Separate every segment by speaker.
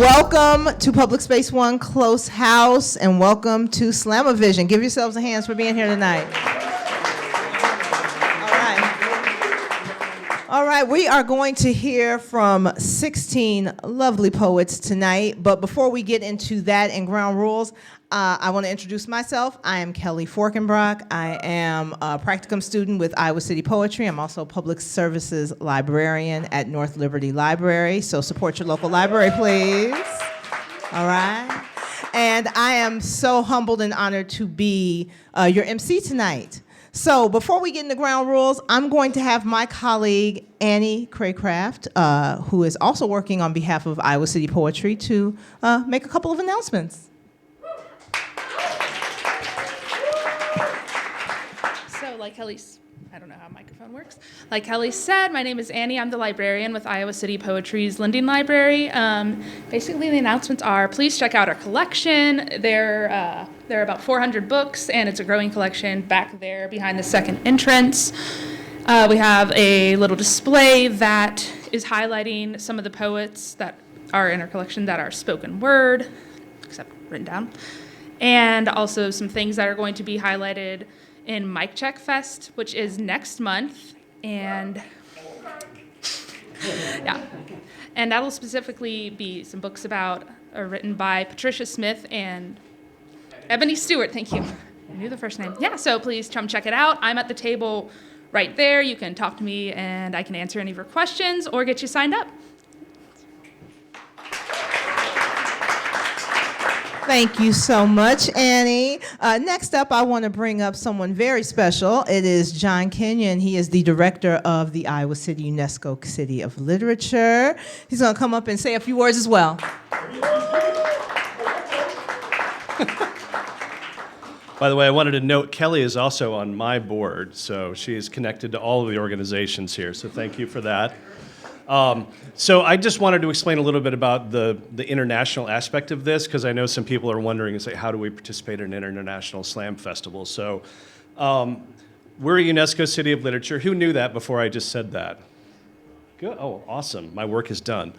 Speaker 1: Welcome to Public Space One Close House, and welcome to Slamavision. Give yourselves a hand for being here tonight. All right, we are going to hear from 16 lovely poets tonight, but before we get into that and ground rules, I want to introduce myself. I am Kelly Forkenbrock. I am a practicum student with Iowa City Poetry. I'm also a public services librarian at North Liberty Library, so support your local library, please. All right. And I am so humbled and honored to be your MC tonight. So before we get into ground rules, I'm going to have my colleague, Annie Craycraft, who is also working on behalf of Iowa City Poetry, to make a couple of announcements.
Speaker 2: So like Kelly's, I don't know how a microphone works. Like Kelly said, my name is Annie. I'm the librarian with Iowa City Poetry's Lending Library. Basically, the announcements are, please check out our collection. There are about 400 books, and it's a growing collection back there behind the second entrance. We have a little display that is highlighting some of the poets that are in our collection that are spoken word, except written down, and also some things that are going to be highlighted in Mic Check Fest, which is next month, and and that'll specifically be some books about written by Patricia Smith and Ebony Stewart. Thank you. I knew the first name. Yeah, so please come check it out. I'm at the table right there. You can talk to me, and I can answer any of your questions or get you signed up.
Speaker 1: Thank you so much, Annie. Next up, I want to bring up someone very special. It is John Kenyon. He is the director of the Iowa City UNESCO City of Literature. He's going to come up and say a few words as well.
Speaker 3: By the way, I wanted to note Kelly is also on my board, so she is connected to all of the organizations here, so thank you for that. So I just wanted to explain a little bit about the international aspect of this, because I know some people are wondering, say, how do we participate in an international slam festival? So we're a UNESCO City of Literature. Who knew that before I just said that? Good. Oh, awesome. My work is done.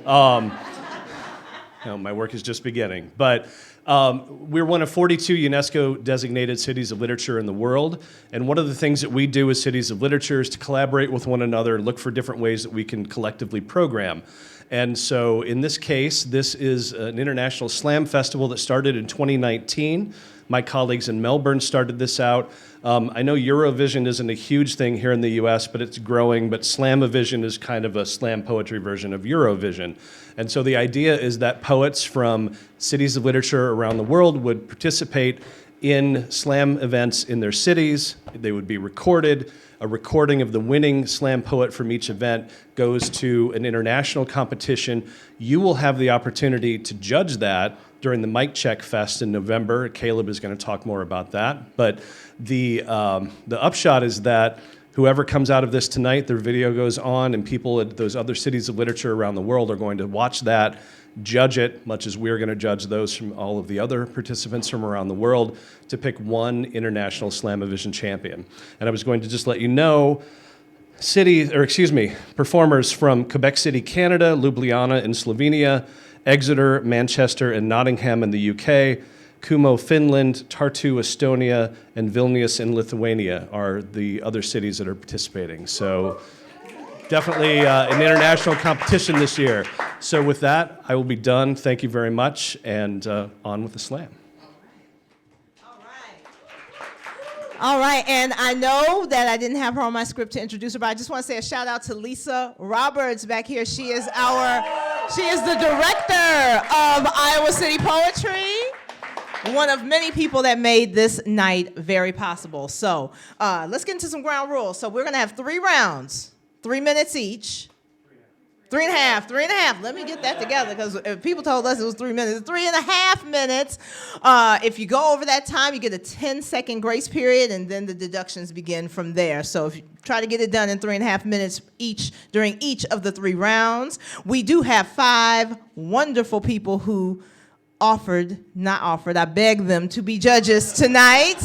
Speaker 3: No, my work is just beginning. But we're one of 42 UNESCO designated cities of literature in the world. And one of the things that we do as cities of literature is to collaborate with one another and look for different ways that we can collectively program. And so in this case, this is an international slam festival that started in 2019. My colleagues in Melbourne started this out. I know Eurovision isn't a huge thing here in the US, but it's growing, but Slamavision is kind of a slam poetry version of Eurovision. And so the idea is that poets from cities of literature around the world would participate in slam events in their cities. They would be recorded. A recording of the winning slam poet from each event goes to an international competition. You will have the opportunity to judge that during the Mic Check Fest in November. Caleb is going to talk more about that. But the upshot is that whoever comes out of this tonight, their video goes on, and people at those other cities of literature around the world are going to watch that, judge it, much as we're going to judge those from all of the other participants from around the world, to pick one international Slamavision champion. And I was going to just let you know, performers from Quebec City, Canada, Ljubljana in Slovenia, Exeter, Manchester, and Nottingham in the UK, Kumo, Finland, Tartu, Estonia, and Vilnius in Lithuania are the other cities that are participating. So definitely an international competition this year. So with that, I will be done. Thank you very much, and on with the slam.
Speaker 1: All right, and I know that I didn't have her on my script to introduce her, but I just want to say a shout out to Lisa Roberts back here. She is the director of Iowa City Poetry, one of many people that made this night very possible. So let's get into some ground rules. So we're going to have 3 rounds, 3 minutes each. 3.5. Let me get that together, because people told us it was 3 minutes. 3.5 minutes. If you go over that time, you get a 10-second grace period, and then the deductions begin from there. So if you try to get it done in 3.5 minutes each during each of the 3 rounds. We do have 5 wonderful people who I begged them to be judges tonight.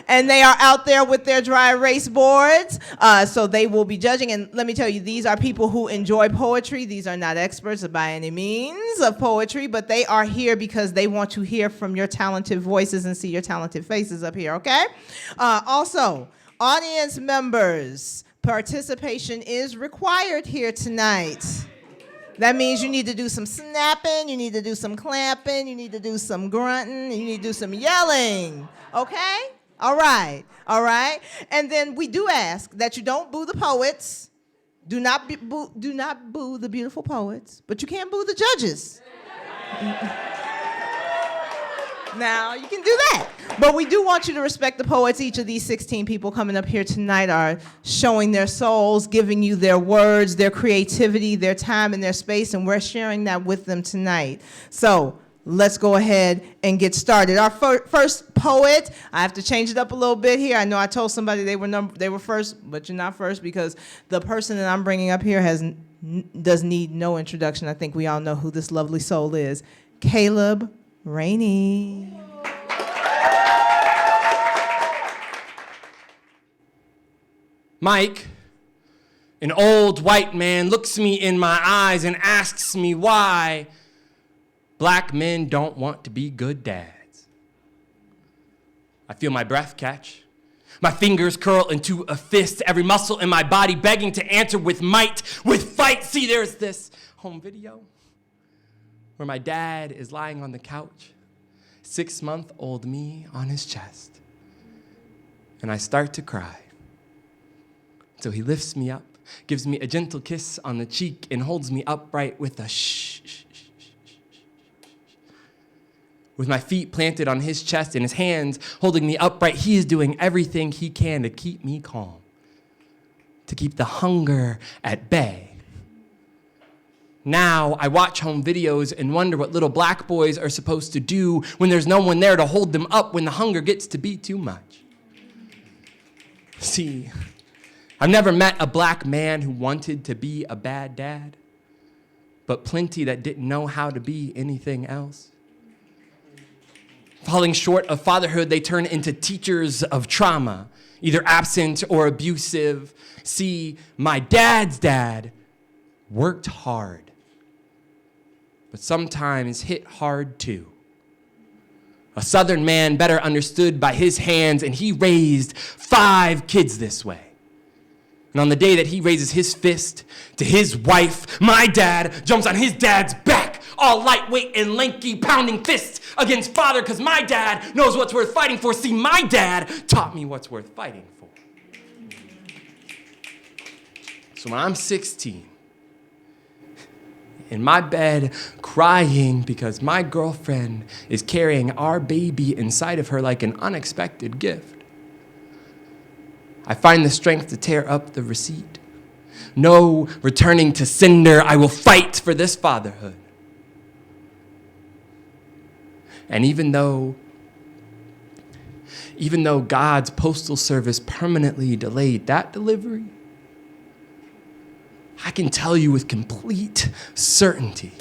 Speaker 1: And they are out there with their dry erase boards. So they will be judging. And let me tell you, these are people who enjoy poetry. These are not experts by any means of poetry, but they are here because they want to hear from your talented voices and see your talented faces up here, okay? Also, audience members, participation is required here tonight. That means you need to do some snapping, you need to do some clapping, you need to do some grunting, you need to do some yelling, okay? All right. And then we do ask that you don't boo the poets. Do not boo the beautiful poets, but you can boo the judges. Now, you can do that. But we do want you to respect the poets. Each of these 16 people coming up here tonight are showing their souls, giving you their words, their creativity, their time, and their space, and we're sharing that with them tonight. So let's go ahead and get started. Our first poet, I have to change it up a little bit here. I know I told somebody they were first, but you're not first because the person that I'm bringing up here does need no introduction. I think we all know who this lovely soul is. Caleb Rainey.
Speaker 4: Mike, an old white man, looks me in my eyes and asks me why black men don't want to be good dads. I feel my breath catch. My fingers curl into a fist, every muscle in my body begging to answer with might, with fight. See, there's this home video where my dad is lying on the couch, 6-month-old me on his chest. And I start to cry. So he lifts me up, gives me a gentle kiss on the cheek, and holds me upright with a shh, shh, shh, shh, shh, shh. With my feet planted on his chest and his hands holding me upright, he is doing everything he can to keep me calm, to keep the hunger at bay. Now I watch home videos and wonder what little black boys are supposed to do when there's no one there to hold them up when the hunger gets to be too much. See, I've never met a black man who wanted to be a bad dad, but plenty that didn't know how to be anything else. Falling short of fatherhood, they turn into teachers of trauma, either absent or abusive. See, my dad's dad worked hard, but sometimes hit hard too. A Southern man better understood by his hands, and he raised 5 kids this way. And on the day that he raises his fist to his wife, my dad jumps on his dad's back, all lightweight and lanky, pounding fists against father, because my dad knows what's worth fighting for. See, my dad taught me what's worth fighting for. So when I'm 16, in my bed, crying because my girlfriend is carrying our baby inside of her like an unexpected gift, I find the strength to tear up the receipt. No returning to sender, I will fight for this fatherhood. And even though God's postal service permanently delayed that delivery, I can tell you with complete certainty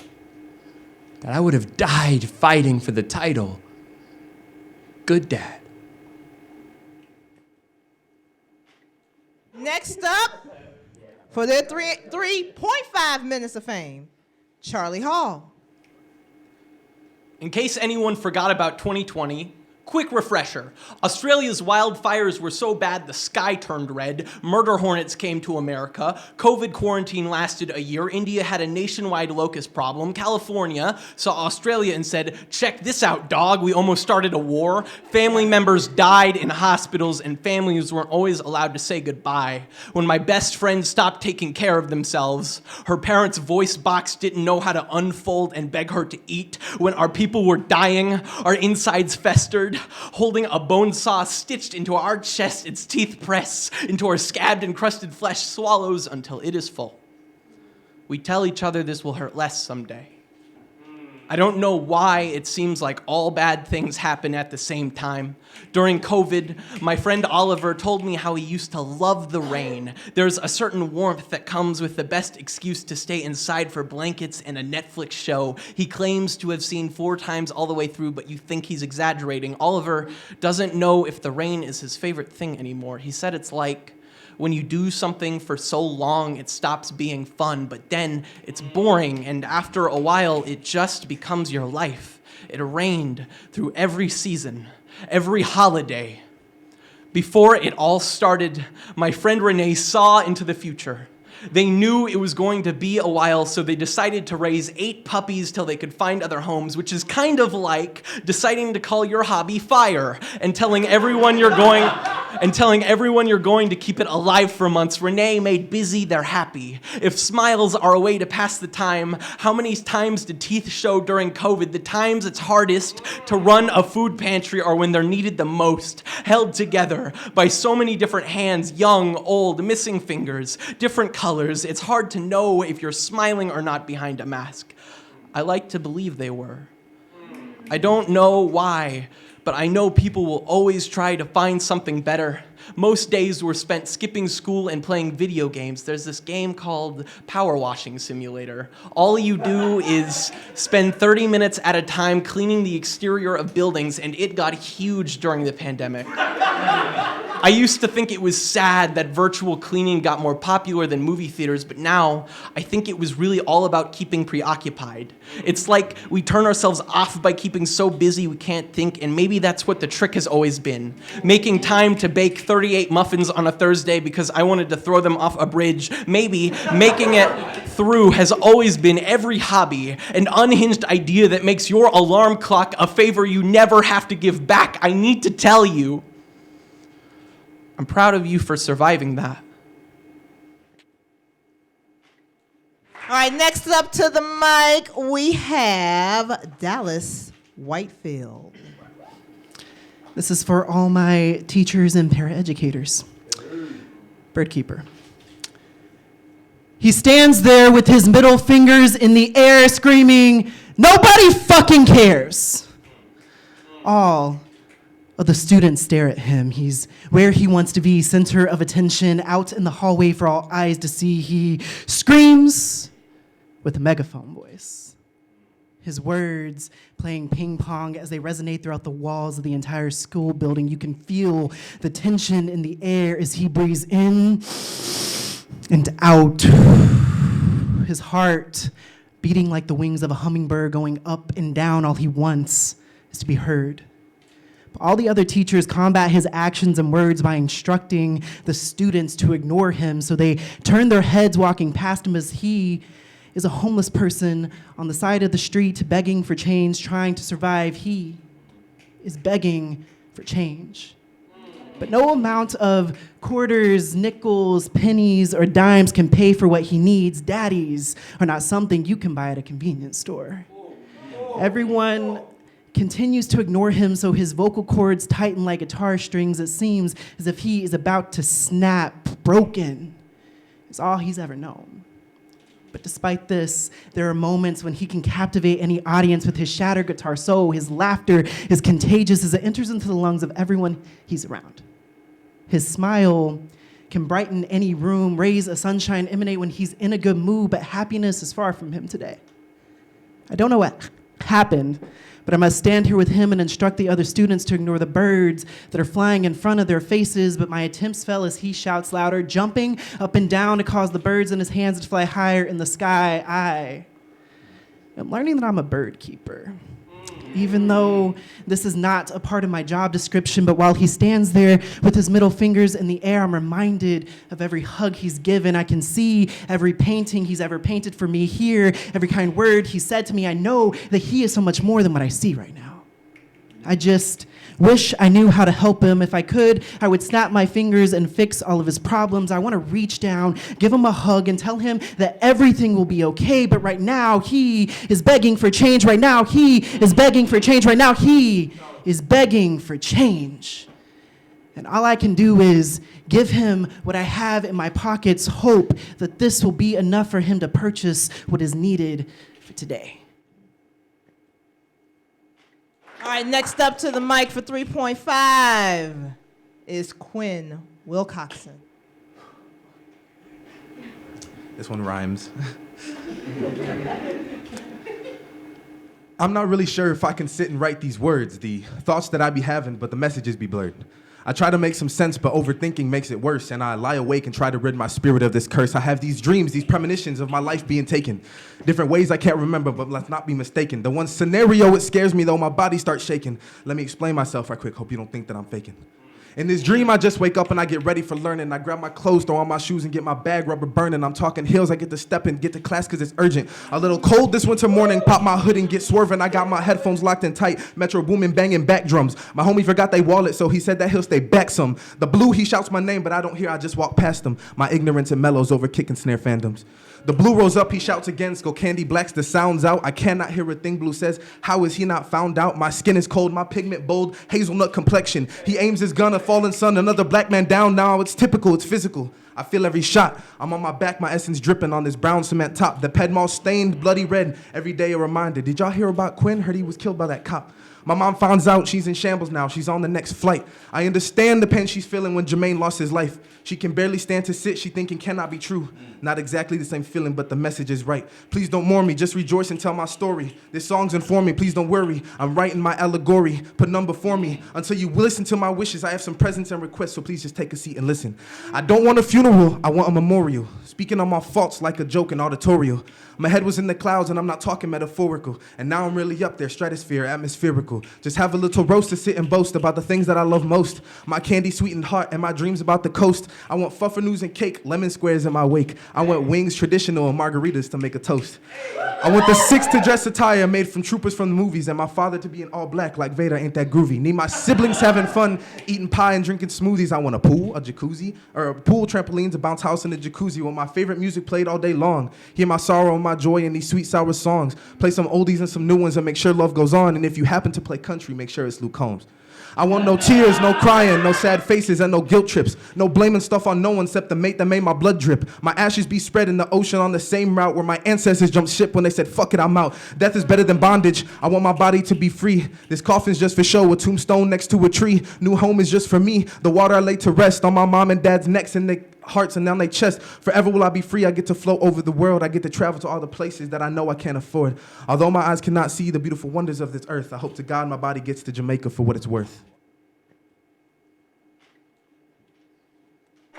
Speaker 4: that I would have died fighting for the title, Good Dad.
Speaker 1: Next up, for their 3.5 minutes of fame, Charlie Hall.
Speaker 5: In case anyone forgot about 2020, quick refresher. Australia's wildfires were so bad the sky turned red. Murder hornets came to America. COVID quarantine lasted a year. India had a nationwide locust problem. California saw Australia and said, check this out, dog. We almost started a war. Family members died in hospitals, and families weren't always allowed to say goodbye. When my best friend stopped taking care of themselves, her parents' voice box didn't know how to unfold and beg her to eat. When our people were dying, our insides festered. Holding a bone saw stitched into our chest, its teeth press into our scabbed and crusted flesh, swallows until it is full. We tell each other this will hurt less someday. I don't know why it seems like all bad things happen at the same time. During COVID, my friend Oliver told me how he used to love the rain. There's a certain warmth that comes with the best excuse to stay inside for blankets and a Netflix show he claims to have seen 4 times all the way through, but you think he's exaggerating. Oliver doesn't know if the rain is his favorite thing anymore. He said it's like when you do something for so long, it stops being fun, but then it's boring, and after a while, it just becomes your life. It rained through every season, every holiday. Before it all started, my friend Renee saw into the future. They knew it was going to be a while, so they decided to raise 8 puppies till they could find other homes, which is kind of like deciding to call your hobby fire and telling everyone you're going to keep it alive for months. Renee made busy their happy. If smiles are a way to pass the time, how many times did teeth show during COVID? The times it's hardest to run a food pantry are when they're needed the most, held together by so many different hands, young, old, missing fingers, different colors. It's hard to know if you're smiling or not behind a mask. I like to believe they were. I don't know why, but I know people will always try to find something better. Most days were spent skipping school and playing video games. There's this game called Power Washing Simulator. All you do is spend 30 minutes at a time cleaning the exterior of buildings, and it got huge during the pandemic. I used to think it was sad that virtual cleaning got more popular than movie theaters, but now I think it was really all about keeping preoccupied. It's like we turn ourselves off by keeping so busy we can't think, and maybe that's what the trick has always been. Making time to bake 38 muffins on a Thursday because I wanted to throw them off a bridge. Maybe making it through has always been every hobby, an unhinged idea that makes your alarm clock a favor you never have to give back. I need to tell you, I'm proud of you for surviving that.
Speaker 1: All right, next up to the mic, we have Dallas Whitefield.
Speaker 6: This is for all my teachers and paraeducators. Birdkeeper. He stands there with his middle fingers in the air screaming, "Nobody fucking cares!" All of the students stare at him. He's where he wants to be, center of attention, out in the hallway for all eyes to see. He screams with a megaphone voice. His words playing ping pong as they resonate throughout the walls of the entire school building. You can feel the tension in the air as he breathes in and out. His heart beating like the wings of a hummingbird, going up and down. All he wants is to be heard. But all the other teachers combat his actions and words by instructing the students to ignore him, so they turn their heads walking past him as he is a homeless person on the side of the street begging for change, trying to survive. He is begging for change. But no amount of quarters, nickels, pennies, or dimes can pay for what he needs. Daddies are not something you can buy at a convenience store. Everyone continues to ignore him, so his vocal cords tighten like guitar strings. It seems as if he is about to snap. Broken is all he's ever known. But despite this, there are moments when he can captivate any audience with his shattered guitar solo. His laughter is contagious as it enters into the lungs of everyone he's around. His smile can brighten any room, raise a sunshine, emanate when he's in a good mood, but happiness is far from him today. I don't know what happened, but I must stand here with him and instruct the other students to ignore the birds that are flying in front of their faces, but my attempts fail as he shouts louder, jumping up and down to cause the birds in his hands to fly higher in the sky. I am learning that I'm a bird keeper, even though this is not a part of my job description. But while he stands there with his middle fingers in the air, I'm reminded of every hug he's given. I can see every painting he's ever painted for me, hear every kind word he said to me. I know that he is so much more than what I see right now. I just wish I knew how to help him. If I could, I would snap my fingers and fix all of his problems. I want to reach down, give him a hug, and tell him that everything will be okay. But right now, he is begging for change. Right now, he is begging for change. Right now, he is begging for change. And all I can do is give him what I have in my pockets, hope that this will be enough for him to purchase what is needed for today.
Speaker 1: All right, next up to the mic for 3.5 is Quinn Wilcoxon.
Speaker 7: This one rhymes. I'm not really sure if I can sit and write these words, the thoughts that I be having, but the messages be blurred. I try to make some sense, but overthinking makes it worse, and I lie awake and try to rid my spirit of this curse. I have these dreams, these premonitions of my life being taken. Different ways I can't remember, but let's not be mistaken. The one scenario, it scares me, though my body starts shaking. Let me explain myself right quick, hope you don't think that I'm faking. In this dream, I just wake up and I get ready for learning. I grab my clothes, throw on my shoes, and get my bag rubber burning. I'm talking heels, I get to step and get to class because it's urgent. A little cold this winter morning, pop my hood and get swerving. I got my headphones locked in tight, metro booming, banging back drums. My homie forgot they wallet, so he said that he'll stay back some. The blue, he shouts my name, but I don't hear, I just walk past him. My ignorance and mellows over kick and snare fandoms. The blue rolls up, he shouts again, Skull Candy blacks the sounds out. I cannot hear a thing. Blue says, how is he not found out? My skin is cold, my pigment bold, hazelnut complexion. He aims his gun, a fallen sun, another black man down. Now it's typical, it's physical. I feel every shot. I'm on my back, my essence dripping on this brown cement top. The Pedmal stained bloody red, every day a reminder. Did y'all hear about Quinn? Heard he was killed by that cop. My mom finds out she's in shambles now. She's on the next flight. I understand the pain she's feeling when Jermaine lost his life. She can barely stand to sit. She thinking cannot be true. Not exactly the same feeling, but the message is right. Please don't mourn me. Just rejoice and tell my story. This song's inform me. Please don't worry. I'm writing my allegory. Put none before me. Until you listen to my wishes, I have some presents and requests, so please just take a seat and listen. I don't want a funeral. I want a memorial. Speaking on my faults like a joke in auditorial. My head was in the clouds and I'm not talking metaphorical. And now I'm really up there, stratosphere, atmospherical. Just have a little roast to sit and boast about the things that I love most. My candy sweetened heart and my dreams about the coast. I want fuffernues and cake, lemon squares in my wake. I want wings traditional and margaritas to make a toast. I want the 6 to dress attire made from troopers from the movies and my father to be in all black like Vader, ain't that groovy. Need my siblings having fun, eating pie and drinking smoothies. I want a pool, a jacuzzi, or a pool, trampolines, a bounce house, and a jacuzzi with my favorite music played all day long. Hear my sorrow and my joy in these sweet sour songs. Play some oldies and some new ones and make sure love goes on. And if you happen to play country, make sure it's Luke Combs. I want no tears, no crying, no sad faces, and no guilt trips. No blaming stuff on no one except the mate that made my blood drip. My ashes be spread in the ocean on the same route where my ancestors jumped ship when they said, fuck it, I'm out. Death is better than bondage. I want my body to be free. This coffin's just for show, a tombstone next to a tree. New home is just for me. The water I lay to rest on my mom and dad's necks and their hearts and down their chest. Forever will I be free. I get to float over the world. I get to travel to all the places that I know I can't afford. Although my eyes cannot see the beautiful wonders of this earth, I hope to God my body gets to Jamaica for what it's worth.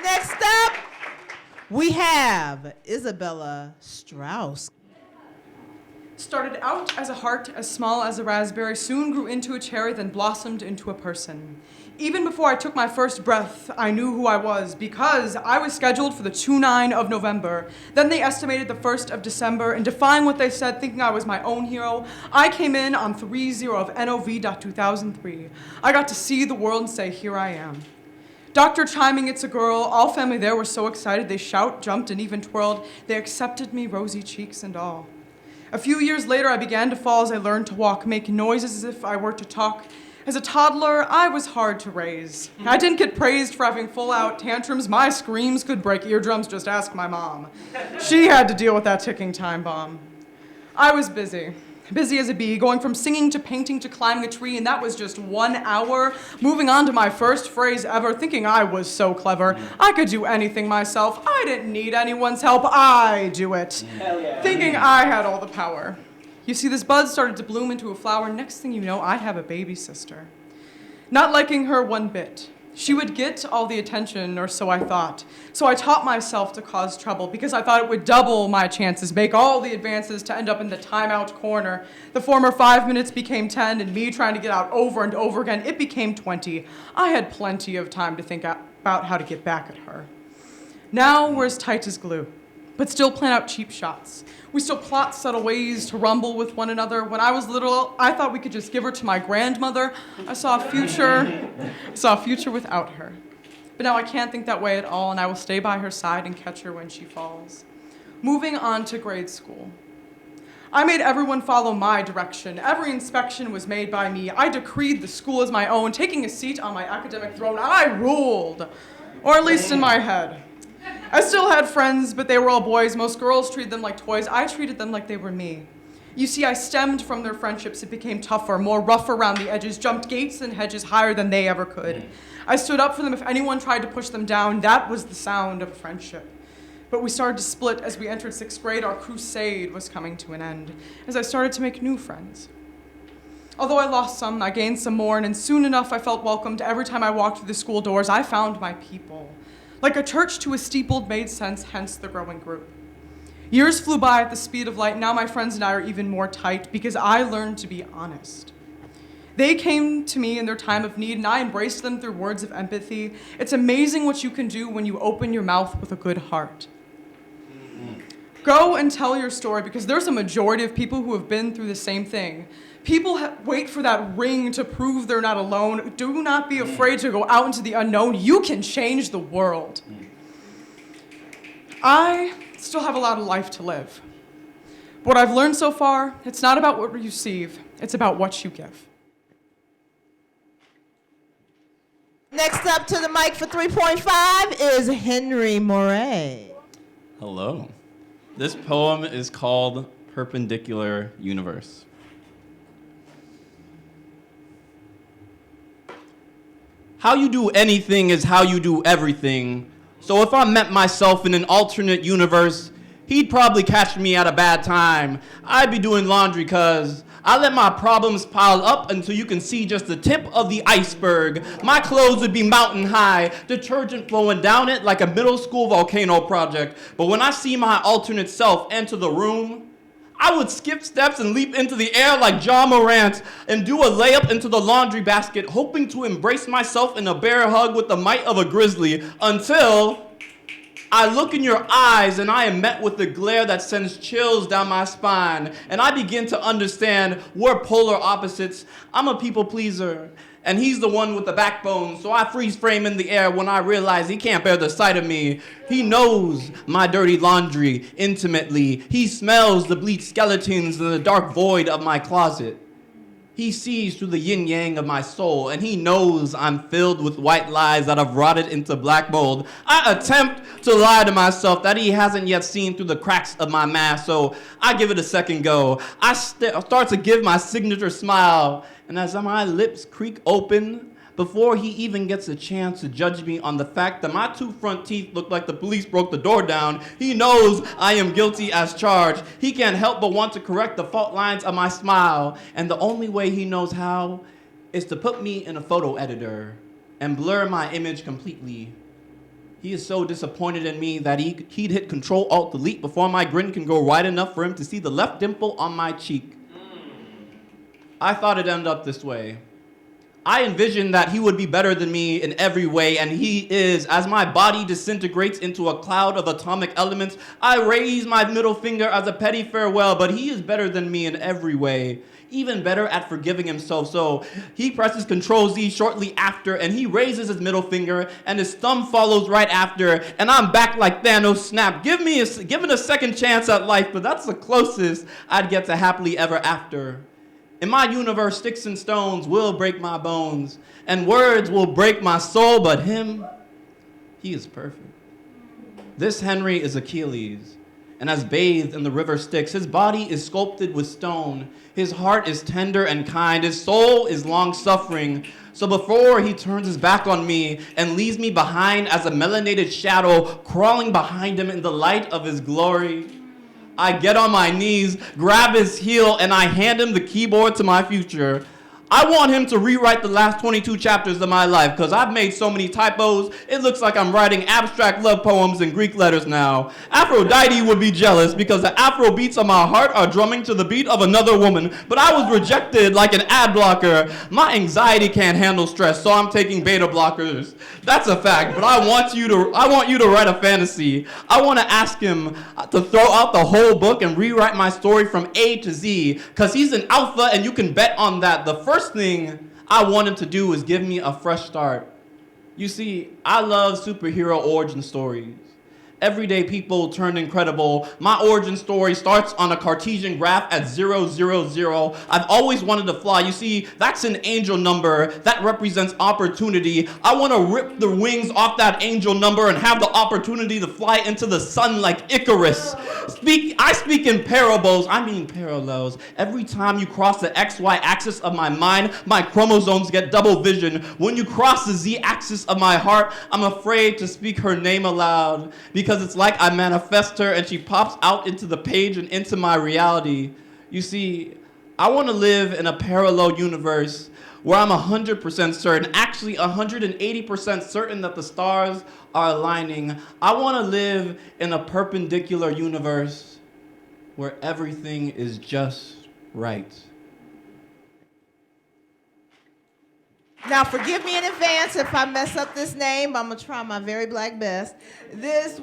Speaker 1: Next up, we have Isabella Strauss.
Speaker 8: Started out as a heart as small as a raspberry, soon grew into a cherry, then blossomed into a person. Even before I took my first breath, I knew who I was because I was scheduled for the 2-9 of November. Then they estimated the 1st of December, and defying what they said, thinking I was my own hero, I came in on 30 of NOV.2003. I got to see the world and say, here I am. Doctor chiming, it's a girl. All family there were so excited. They shout, jumped, and even twirled. They accepted me, rosy cheeks and all. A few years later, I began to fall as I learned to walk, make noises as if I were to talk. As a toddler, I was hard to raise. I didn't get praised for having full-out tantrums. My screams could break eardrums, just ask my mom. She had to deal with that ticking time bomb. I was busy as a bee, going from singing to painting to climbing a tree, and that was just 1 hour. Moving on to my first phrase ever, thinking I was so clever. I could do anything myself. I didn't need anyone's help. I do it. Hell yeah. Thinking I had all the power. You see, this bud started to bloom into a flower. Next thing you know, I have a baby sister. Not liking her one bit. She would get all the attention, or so I thought. So I taught myself to cause trouble because I thought it would double my chances, make all the advances to end up in the timeout corner. The former 5 minutes became 10, and me trying to get out over and over again, it became 20. I had plenty of time to think about how to get back at her. Now we're as tight as glue, but still plan out cheap shots. We still plot subtle ways to rumble with one another. When I was little, I thought we could just give her to my grandmother. I saw a future without her. But now I can't think that way at all, and I will stay by her side and catch her when she falls. Moving on to grade school. I made everyone follow my direction. Every inspection was made by me. I decreed the school as my own, taking a seat on my academic throne. I ruled, or at least in my head. I still had friends, but they were all boys. Most girls treated them like toys. I treated them like they were me. You see, I stemmed from their friendships. It became tougher, more rough around the edges, jumped gates and hedges higher than they ever could. I stood up for them if anyone tried to push them down. That was the sound of a friendship. But we started to split as we entered 6th grade. Our crusade was coming to an end, as I started to make new friends. Although I lost some, I gained some more, and soon enough I felt welcomed. Every time I walked through the school doors, I found my people. Like a church to a steeple made sense, hence the growing group. Years flew by at the speed of light. Now my friends and I are even more tight because I learned to be honest. They came to me in their time of need, and I embraced them through words of empathy. It's amazing what you can do when you open your mouth with a good heart. Go and tell your story, because there's a majority of people who have been through the same thing. People wait for that ring to prove they're not alone. Do not be afraid to go out into the unknown. You can change the world. I still have a lot of life to live. What I've learned so far, it's not about what you receive, it's about what you give.
Speaker 1: Next up to the mic for 3.5 is Henry Moray.
Speaker 9: Hello. This poem is called Perpendicular Universe. How you do anything is how you do everything. So if I met myself in an alternate universe, he'd probably catch me at a bad time. I'd be doing laundry 'cause I let my problems pile up until you can see just the tip of the iceberg. My clothes would be mountain high, detergent flowing down it like a middle school volcano project. But when I see my alternate self enter the room, I would skip steps and leap into the air like John Morant and do a layup into the laundry basket, hoping to embrace myself in a bear hug with the might of a grizzly, until I look in your eyes and I am met with a glare that sends chills down my spine, and I begin to understand we're polar opposites. I'm a people pleaser, and he's the one with the backbone, so I freeze frame in the air when I realize he can't bear the sight of me. He knows my dirty laundry intimately. He smells the bleached skeletons in the dark void of my closet. He sees through the yin-yang of my soul, and he knows I'm filled with white lies that have rotted into black mold. I attempt to lie to myself that he hasn't yet seen through the cracks of my mask, so I give it a second go. I start to give my signature smile, and as my lips creak open, before he even gets a chance to judge me on the fact that my 2 front teeth look like the police broke the door down, he knows I am guilty as charged. He can't help but want to correct the fault lines of my smile, and the only way he knows how is to put me in a photo editor and blur my image completely. He is so disappointed in me that he'd hit Control-Alt-Delete before my grin can go wide enough for him to see the left dimple on my cheek. I thought it'd end up this way. I envisioned that he would be better than me in every way, and he is. As my body disintegrates into a cloud of atomic elements, I raise my middle finger as a petty farewell, but he is better than me in every way, even better at forgiving himself. So he presses Control-Z shortly after, and he raises his middle finger, and his thumb follows right after, and I'm back like Thanos snap. Given a second chance at life, but that's the closest I'd get to happily ever after. In my universe, sticks and stones will break my bones, and words will break my soul, but him, he is perfect. This Henry is Achilles, and as bathed in the river Styx, his body is sculpted with stone, his heart is tender and kind, his soul is long-suffering. So before he turns his back on me and leaves me behind as a melanated shadow crawling behind him in the light of his glory, I get on my knees, grab his heel, and I hand him the keyboard to my future. I want him to rewrite the last 22 chapters of my life, because I've made so many typos, it looks like I'm writing abstract love poems in Greek letters now. Aphrodite would be jealous, because the Afro beats of my heart are drumming to the beat of another woman, but I was rejected like an ad blocker. My anxiety can't handle stress, so I'm taking beta blockers. That's a fact, but I want you to write a fantasy. I want to ask him to throw out the whole book and rewrite my story from A to Z, because he's an alpha and you can bet on that. The first thing I want him to do is give me a fresh start. You see, I love superhero origin stories. everyday people turned incredible. My origin story starts on a Cartesian graph at 0, 0, 0. I've always wanted to fly. You see, that's an angel number. That represents opportunity. I want to rip the wings off that angel number and have the opportunity to fly into the sun like Icarus. I speak in parables. I mean parallels. Every time you cross the XY axis of my mind, my chromosomes get double vision. When you cross the Z axis of my heart, I'm afraid to speak her name aloud because it's like I manifest her and she pops out into the page and into my reality. You see, I want to live in a parallel universe where I'm 100% certain, actually 180% certain that the stars are aligning. I want to live in a perpendicular universe where everything is just right.
Speaker 1: Now, forgive me in advance if I mess up this name. I'm going to try my very black best.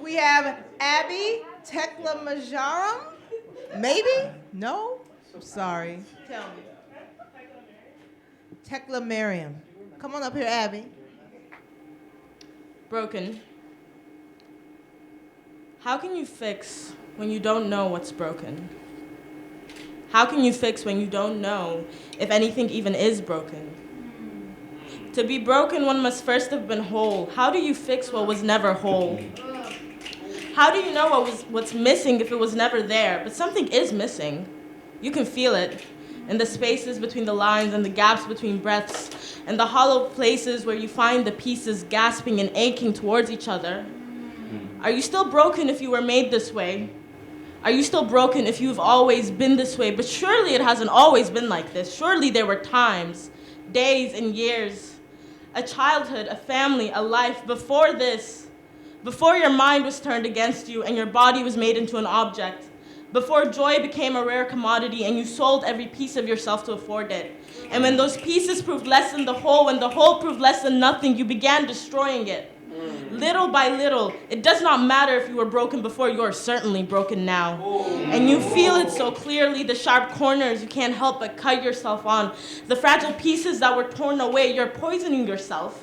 Speaker 1: We have Abby Tekla-Majaram? Maybe? No? I'm sorry. Tell me. Tekla Mariam. Come on up here, Abby.
Speaker 10: Broken. How can you fix when you don't know what's broken? How can you fix when you don't know if anything even is broken? To be broken, one must first have been whole. How do you fix what was never whole? How do you know what's missing if it was never there? But something is missing. You can feel it in the spaces between the lines and the gaps between breaths and the hollow places where you find the pieces gasping and aching towards each other. Are you still broken if you were made this way? Are you still broken if you've always been this way? But surely it hasn't always been like this. Surely there were times, days and years, a childhood, a family, a life before this, before your mind was turned against you and your body was made into an object, before joy became a rare commodity and you sold every piece of yourself to afford it. And when those pieces proved less than the whole, when the whole proved less than nothing, you began destroying it. Little by little, it does not matter if you were broken before, you are certainly broken now. And you feel it so clearly, the sharp corners you can't help but cut yourself on. The fragile pieces that were torn away, you're poisoning yourself.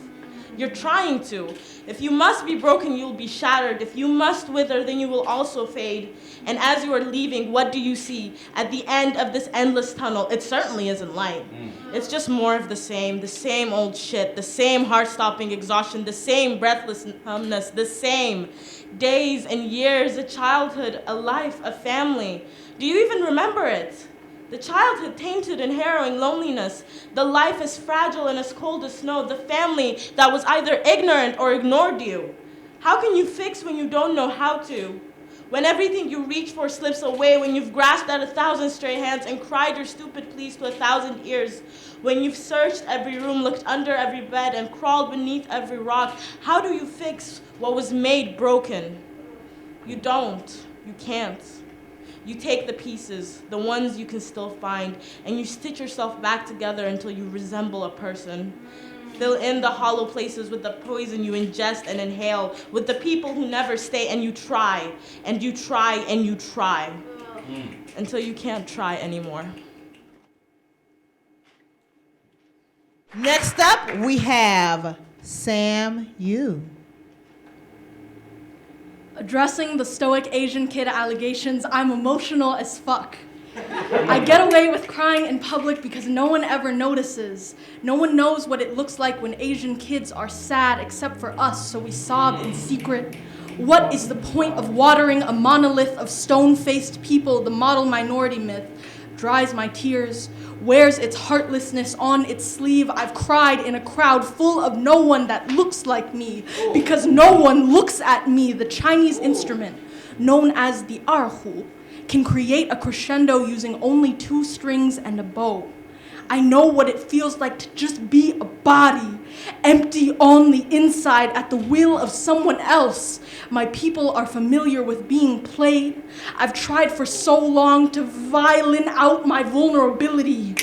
Speaker 10: You're trying to. If you must be broken, you'll be shattered. If you must wither, then you will also fade. And as you are leaving, what do you see? At the end of this endless tunnel, it certainly isn't light. It's just more of the same old shit, the same heart-stopping exhaustion, the same breathless numbness, the same days and years, a childhood, a life, a family. Do you even remember it? The childhood tainted in harrowing loneliness, the life as fragile and as cold as snow, the family that was either ignorant or ignored you. How can you fix when you don't know how to? When everything you reach for slips away, when you've grasped at 1,000 stray hands and cried your stupid pleas to 1,000 ears, when you've searched every room, looked under every bed, and crawled beneath every rock, how do you fix what was made broken? You don't. You can't. You take the pieces, the ones you can still find, and you stitch yourself back together until you resemble a person. Fill in the hollow places with the poison you ingest and inhale, with the people who never stay, and you try, and you try, and you try, until you can't try anymore.
Speaker 1: Next up, we have Sam Yu.
Speaker 11: Addressing the stoic Asian kid allegations, I'm emotional as fuck. I get away with crying in public because no one ever notices. No one knows what it looks like when Asian kids are sad except for us, so we sob in secret. What is the point of watering a monolith of stone-faced people, the model minority myth? Dries my tears, wears its heartlessness on its sleeve. I've cried in a crowd full of no one that looks like me, because no one looks at me. The Chinese instrument, known as the erhu, can create a crescendo using only 2 strings and a bow. I know what it feels like to just be a body, empty on the inside at the will of someone else. My people are familiar with being played. I've tried for so long to violin out my vulnerability.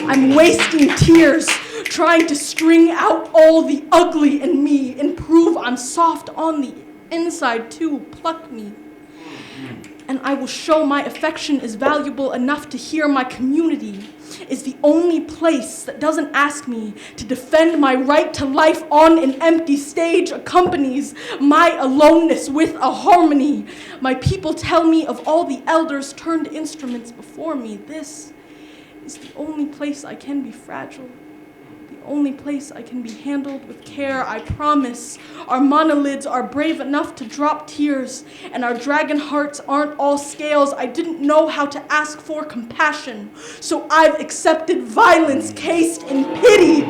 Speaker 11: I'm wasting tears trying to string out all the ugly in me and prove I'm soft on the inside too. Pluck me. And I will show my affection is valuable enough to hear my community. is the only place that doesn't ask me to defend my right to life on an empty stage, accompanies my aloneness with a harmony. My people tell me of all the elders turned instruments before me. This is the only place I can be fragile. The only place I can be handled with care. I promise our monolids are brave enough to drop tears, and our dragon hearts aren't all scales. I didn't know how to ask for compassion, so I've accepted violence cased in pity.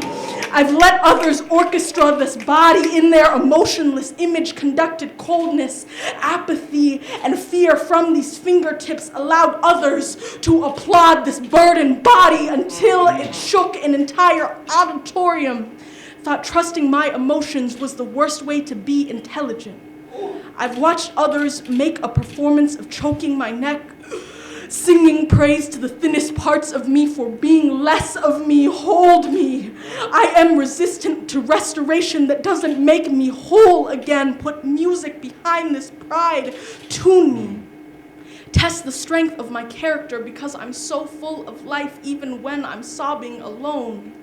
Speaker 11: I've let others orchestra this body in their emotionless image, conducted coldness, apathy, and fear from these fingertips, allowed others to applaud this burdened body until it shook an entire auditorium. Thought trusting my emotions was the worst way to be intelligent. I've watched others make a performance of choking my neck, singing praise to the thinnest parts of me for being less of me. Hold me. I am resistant to restoration that doesn't make me whole again. Put music behind this pride. Tune me. Test the strength of my character because I'm so full of life even when I'm sobbing alone.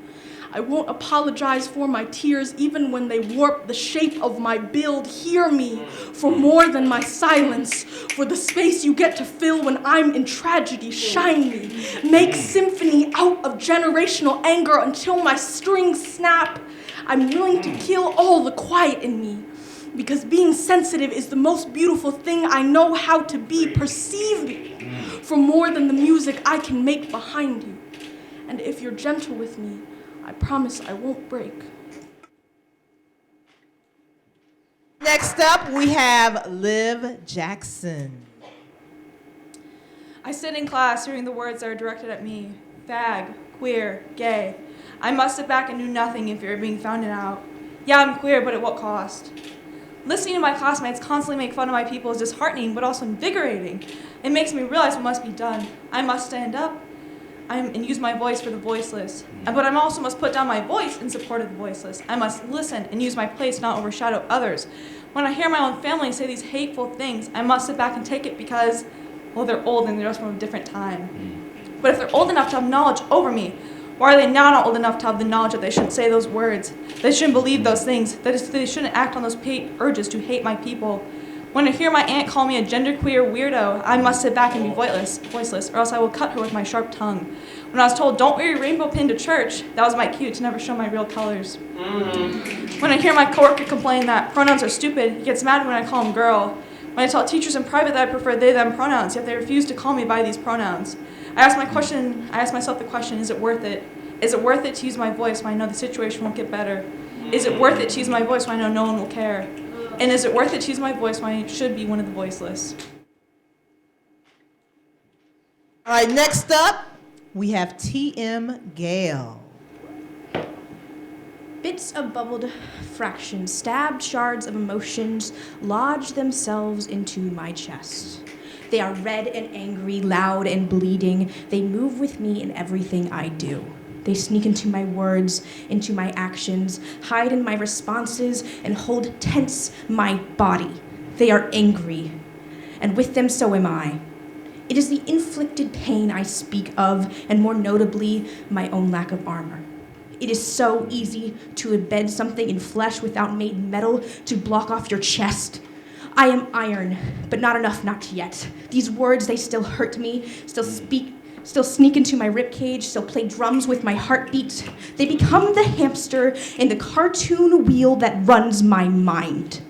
Speaker 11: I won't apologize for my tears even when they warp the shape of my build. Hear me for more than my silence, for the space you get to fill when I'm in tragedy. Shine me. Make symphony out of generational anger until my strings snap. I'm willing to kill all the quiet in me, because being sensitive is the most beautiful thing I know how to be. Perceive me for more than the music I can make behind you. And if you're gentle with me, I promise I won't break.
Speaker 1: Next up, we have Liv Jackson.
Speaker 12: I sit in class hearing the words that are directed at me. Fag, queer, gay. I must sit back and do nothing in fear of being found out. Yeah, I'm queer, but at what cost? Listening to my classmates constantly make fun of my people is disheartening, but also invigorating. It makes me realize what must be done. I must stand up and use my voice for the voiceless. But I also must put down my voice in support of the voiceless. I must listen and use my place, not overshadow others. When I hear my own family say these hateful things, I must sit back and take it because, well, they're old and they're just from a different time. But if they're old enough to have knowledge over me, why are they now not old enough to have the knowledge that they shouldn't say those words? They shouldn't believe those things. That is, they shouldn't act on those urges to hate my people. When I hear my aunt call me a genderqueer weirdo, I must sit back and be voiceless, or else I will cut her with my sharp tongue. When I was told, don't wear your rainbow pin to church, that was my cue to never show my real colors. When I hear my coworker complain that pronouns are stupid, he gets mad when I call him girl. When I tell teachers in private that I prefer they, them pronouns, yet they refuse to call me by these pronouns. I ask myself the question, is it worth it? Is it worth it to use my voice when I know the situation won't get better? Is it worth it to use my voice when I know no one will care? And is it worth it to use my voice when I should be one of the voiceless?
Speaker 1: All right, next up, we have T.M. Gale.
Speaker 13: Bits of bubbled fractions, stabbed shards of emotions, lodge themselves into my chest. They are red and angry, loud and bleeding. They move with me in everything I do. They sneak into my words, into my actions, hide in my responses, and hold tense my body. They are angry, and with them so am I. It is the inflicted pain I speak of, and more notably, my own lack of armor. It is so easy to embed something in flesh without made metal to block off your chest. I am iron, but not enough, not yet. These words, they still hurt me, still sneak into my ribcage, still play drums with my heartbeat. They become the hamster in the cartoon wheel that runs my mind.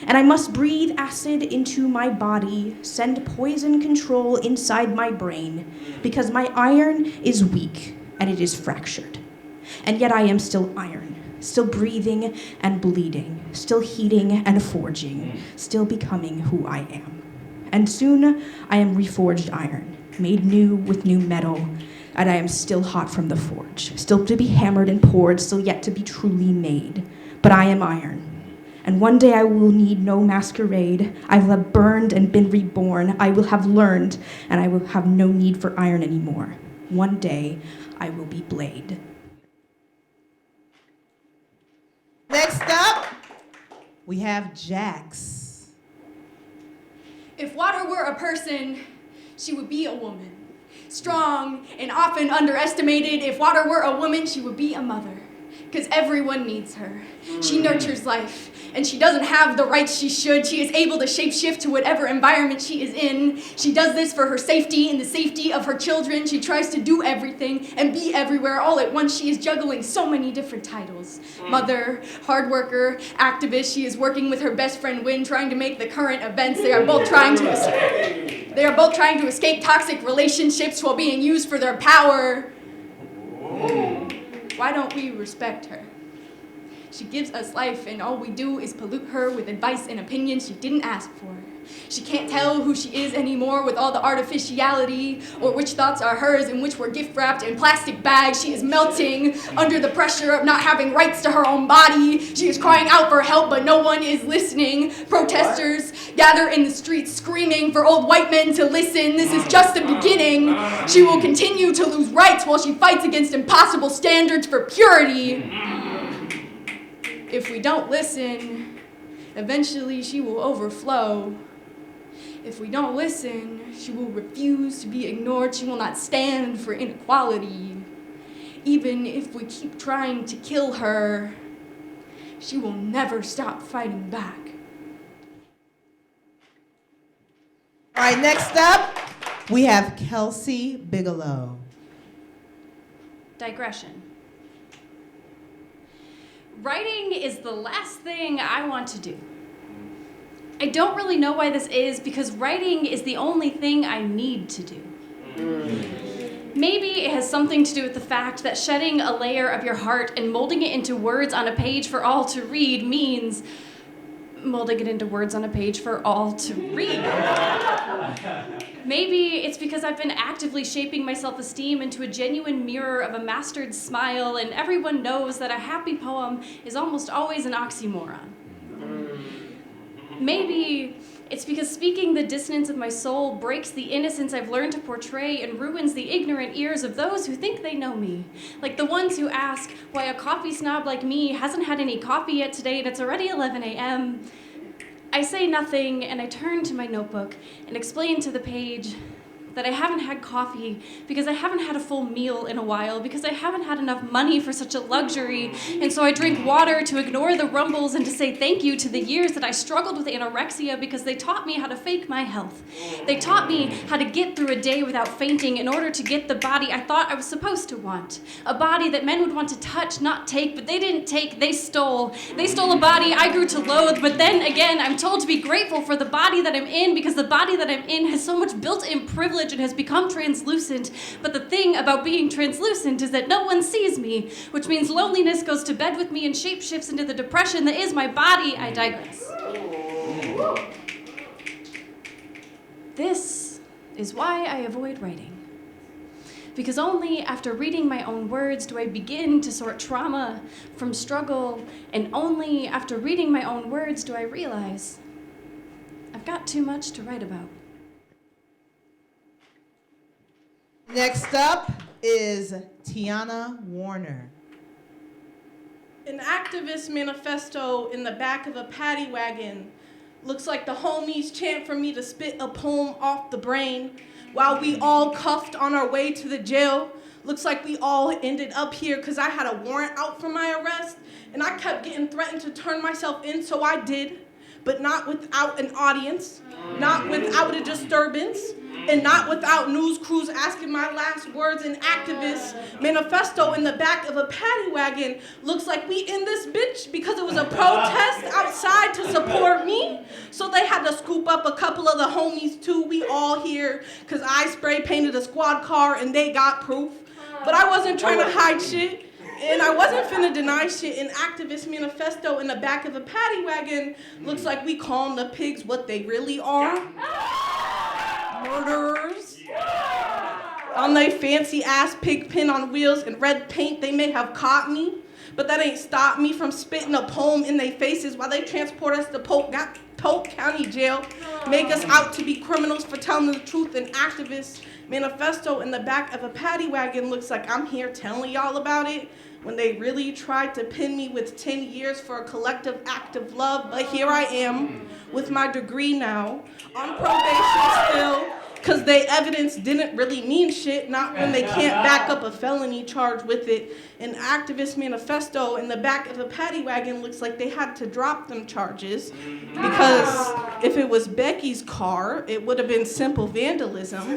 Speaker 13: And I must breathe acid into my body, send poison control inside my brain, because my iron is weak and it is fractured. And yet I am still iron, still breathing and bleeding, still heating and forging, still becoming who I am. And soon I am reforged iron, made new with new metal, and I am still hot from the forge, still to be hammered and poured, still yet to be truly made. But I am iron, and one day I will need no masquerade. I will have burned and been reborn. I will have learned, and I will have no need for iron anymore. One day I will be blade.
Speaker 1: Next up, we have Jax.
Speaker 11: If water were a person, she would be a woman. strong, and often underestimated. If water were a woman, she would be a mother, because everyone needs her. She nurtures life, and she doesn't have the rights she should. She is able to shapeshift to whatever environment she is in. She does this for her safety and the safety of her children. She tries to do everything and be everywhere all at once. She is juggling so many different titles. Mother, hard worker, activist. She is working with her best friend Wynn, trying to make the current events. They are both trying to escape toxic relationships while being used for their power. Why don't we respect her? She gives us life, and all we do is pollute her with advice and opinions she didn't ask for. She can't tell who she is anymore with all the artificiality, or which thoughts are hers and which were gift-wrapped in plastic bags. She is melting under the pressure of not having rights to her own body. She is crying out for help, but no one is listening. Protesters gather in the streets screaming for old white men to listen. This is just the beginning. She will continue to lose rights while she fights against impossible standards for purity. If we don't listen, eventually she will overflow. If we don't listen, she will refuse to be ignored. She will not stand for inequality. Even if we keep trying to kill her, she will never stop fighting back.
Speaker 1: All right, next up, we have Kelsey Bigelow.
Speaker 14: Digression. Writing is the last thing I want to do. I don't really know why this is, because writing is the only thing I need to do. Maybe it has something to do with the fact that shedding a layer of your heart and molding it into words on a page for all to read means molding it into words on a page for all to read. Maybe it's because I've been actively shaping my self-esteem into a genuine mirror of a mastered smile, and everyone knows that a happy poem is almost always an oxymoron. Maybe it's because speaking the dissonance of my soul breaks the innocence I've learned to portray and ruins the ignorant ears of those who think they know me. Like the ones who ask why a coffee snob like me hasn't had any coffee yet today and it's already 11 a.m. I say nothing, and I turn to my notebook and explain to the page that I haven't had coffee because I haven't had a full meal in a while, because I haven't had enough money for such a luxury, and so I drink water to ignore the rumbles and to say thank you to the years that I struggled with anorexia, because they taught me how to fake my health. They taught me how to get through a day without fainting in order to get the body I thought I was supposed to want. A body that men would want to touch, not take, but they didn't take, they stole. They stole a body I grew to loathe, but then again, I'm told to be grateful for the body that I'm in, because the body that I'm in has so much built-in privilege and has become translucent. But the thing about being translucent is that no one sees me, which means loneliness goes to bed with me and shapeshifts into the depression that is my body. I digress. This is why I avoid writing. Because only after reading my own words do I begin to sort trauma from struggle, and only after reading my own words do I realize I've got too much to write about.
Speaker 1: Next up is Tiana Warner.
Speaker 15: An activist manifesto in the back of a paddy wagon. Looks like the homies chant for me to spit a poem off the brain while we all cuffed on our way to the jail. Looks like we all ended up here because I had a warrant out for my arrest, and I kept getting threatened to turn myself in, so I did, but not without an audience, not without a disturbance, and not without news crews asking my last words. An activist manifesto in the back of a paddy wagon. Looks like we in this bitch because it was a protest outside to support me. So they had to scoop up a couple of the homies too. We all here because I spray painted a squad car and they got proof. But I wasn't trying to hide shit. And I wasn't finna deny shit. An activist manifesto in the back of a paddy wagon. Looks like we calling the pigs what they really are. Murderers. On they fancy ass pig pen on wheels and red paint, they may have caught me, but that ain't stopped me from spitting a poem in their faces while they transport us to Polk County Jail, make us out to be criminals for telling the truth. An activist manifesto in the back of a paddy wagon. Looks like I'm here telling y'all about it when they really tried to pin me with 10 years for a collective act of love. But here I am with my degree now, on probation still, Because they evidence didn't really mean shit, not when they can't back up a felony charge with it. An activist manifesto in the back of a paddy wagon looks like they had to drop them charges because if it was Becky's car, it would have been simple vandalism.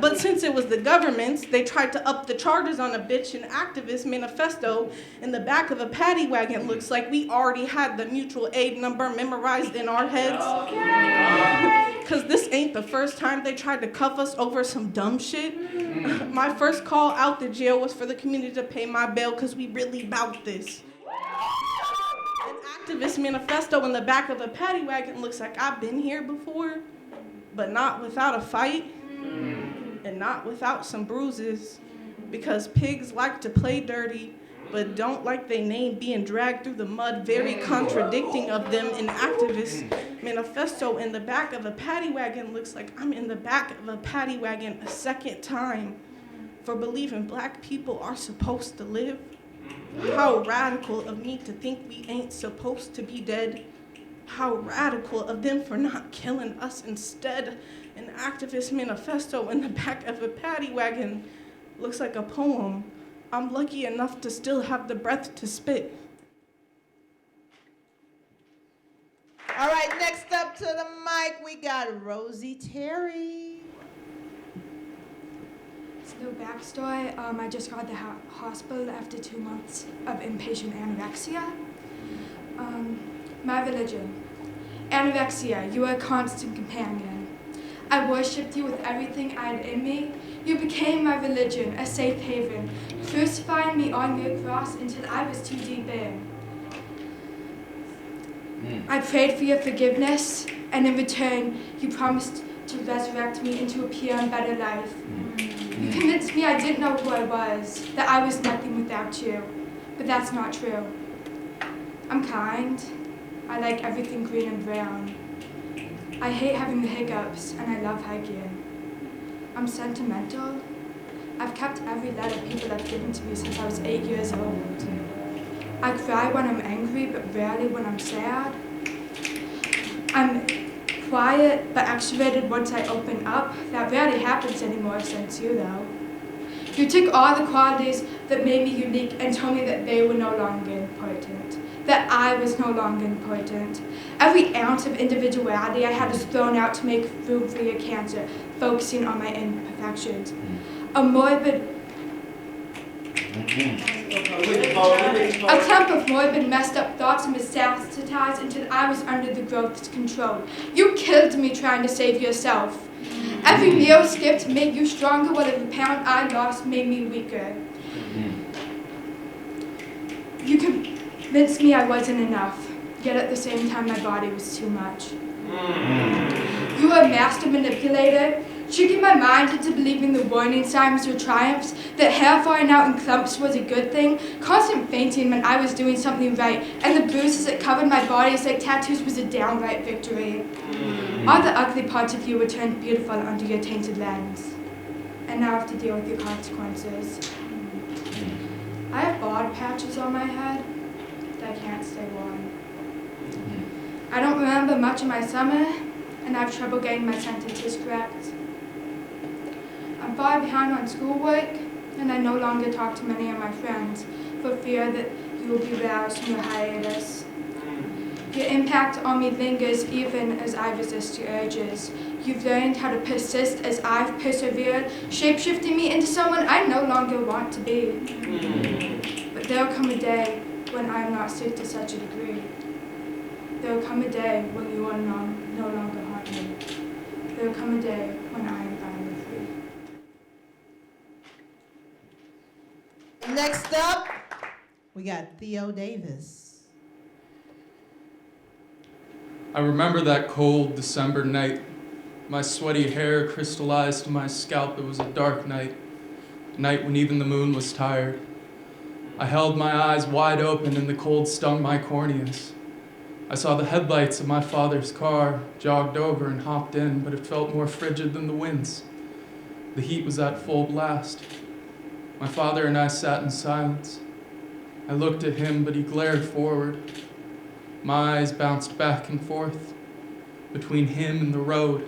Speaker 15: But since it was the government's, they tried to up the charges on a bitch. An activist manifesto in the back of a paddy wagon looks like we already had the mutual aid number memorized in our heads. Because this ain't the first time they tried to cuff us over some dumb shit. My first call out the jail was for the community to pay my bail because we really bout this. An activist manifesto in the back of a paddy wagon looks like I've been here before, but not without a fight and not without some bruises, because pigs like to play dirty but don't like their name being dragged through the mud, very contradicting of them. An activist manifesto in the back of a paddy wagon looks like I'm in the back of a paddy wagon a second time for believing black people are supposed to live. How radical of me to think we ain't supposed to be dead. How radical of them for not killing us instead. An activist manifesto in the back of a paddy wagon looks like a poem I'm lucky enough to still have the breath to spit.
Speaker 1: All right, next up to the mic, we got Rosie Terry.
Speaker 16: So backstory, I just got to the hospital after 2 months of inpatient anorexia. My religion. Anorexia, you are a constant companion. I worshipped you with everything I had in me. You became my religion, a safe haven, crucifying me on your cross until I was too deep in. I prayed for your forgiveness, and in return, you promised to resurrect me into a pure and better life. You convinced me I didn't know who I was, that I was nothing without you, but that's not true. I'm kind. I like everything green and brown. I hate having the hiccups, and I love hiking. I'm sentimental. I've kept every letter people have given to me since I was 8 years old. I cry when I'm angry, but rarely when I'm sad. I'm quiet, but extroverted once I open up. That rarely happens anymore since you, though. You took all the qualities that made me unique and told me that they were no longer important, that I was no longer important. Every ounce of individuality I had was thrown out to make room for your cancer, focusing on my imperfections. A clump of morbid, messed up thoughts metastasized until I was under the growth's control. You killed me trying to save yourself. Every meal skipped made you stronger, while every pound I lost made me weaker. You convinced me I wasn't enough, yet at the same time my body was too much. You were a master manipulator, tricking my mind into believing the warning signs were triumphs, that hair falling out in clumps was a good thing, constant fainting meant I was doing something right, and the bruises that covered my body as like tattoos was a downright victory. All the ugly parts of you were turned beautiful under your tainted lens, and now I have to deal with your consequences. I have bald patches on my head that I can't stay warm. I don't remember much of my summer, and I have trouble getting my sentences correct. I'm far behind on schoolwork, and I no longer talk to many of my friends for fear that you will be roused from your hiatus. Your impact on me lingers even as I resist your urges. You've learned how to persist as I've persevered, shape-shifting me into someone I no longer want to be. But there will come a day when I am not sick to such a degree. There will come a day when you are no longer haunt me. There will come a day when I am finally free.
Speaker 1: Next up, we got Theo Davis.
Speaker 17: I remember that cold December night. My sweaty hair crystallized to my scalp. It was a dark night, a night when even the moon was tired. I held my eyes wide open and the cold stung my corneas. I saw the headlights of my father's car, jogged over and hopped in, but it felt more frigid than the winds. The heat was at full blast. My father and I sat in silence. I looked at him, but he glared forward. My eyes bounced back and forth between him and the road.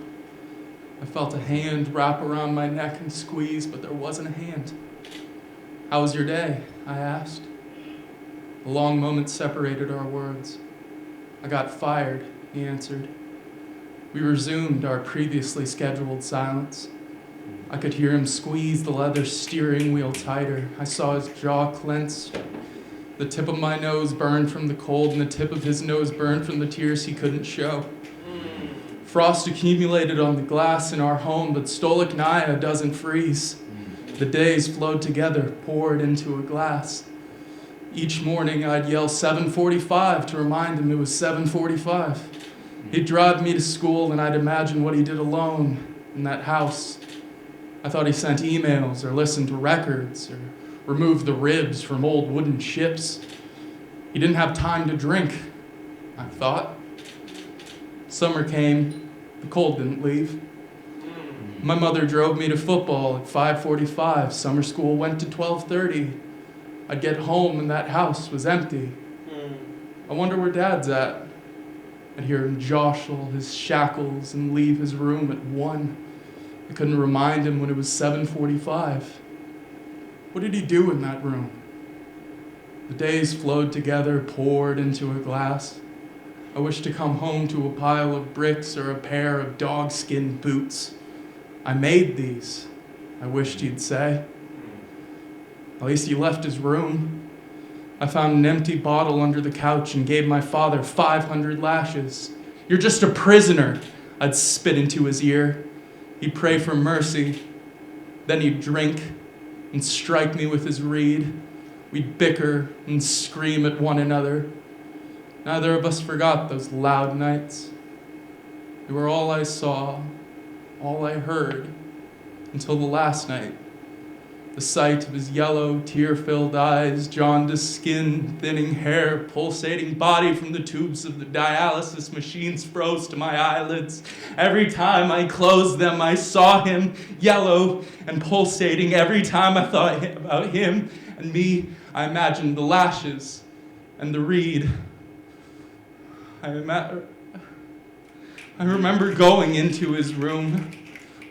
Speaker 17: I felt a hand wrap around my neck and squeeze, but there wasn't a hand. How was your day? I asked. A long moment separated our words. I got fired, he answered. We resumed our previously scheduled silence. I could hear him squeeze the leather steering wheel tighter. I saw his jaw clench. The tip of my nose burned from the cold, and the tip of his nose burned from the tears he couldn't show. Frost accumulated on the glass in our home, but Stolichnaya doesn't freeze. The days flowed together, poured into a glass. Each morning I'd yell 7:45 to remind him it was 7:45. He'd drive me to school and I'd imagine what he did alone in that house. I thought he sent emails or listened to records or removed the ribs from old wooden ships. He didn't have time to drink, I thought. Summer came, the cold didn't leave. My mother drove me to football at 5:45. Summer school went to 12:30. I'd get home and that house was empty. I wonder where Dad's at. I'd hear him jostle his shackles and leave his room at 1. I couldn't remind him when it was 7:45. What did he do in that room? The days flowed together, poured into a glass. I wished to come home to a pile of bricks or a pair of dogskin boots. I made these, I wished he'd say. At least he left his room. I found an empty bottle under the couch and gave my father 500 lashes. You're just a prisoner, I'd spit into his ear. He'd pray for mercy. Then he'd drink and strike me with his reed. We'd bicker and scream at one another. Neither of us forgot those loud nights. They were all I saw, all I heard, until the last night. The sight of his yellow, tear-filled eyes, jaundiced skin, thinning hair, pulsating body from the tubes of the dialysis machines froze to my eyelids. Every time I closed them, I saw him, yellow and pulsating. Every time I thought about him and me, I imagined the lashes and the reed. I remember going into his room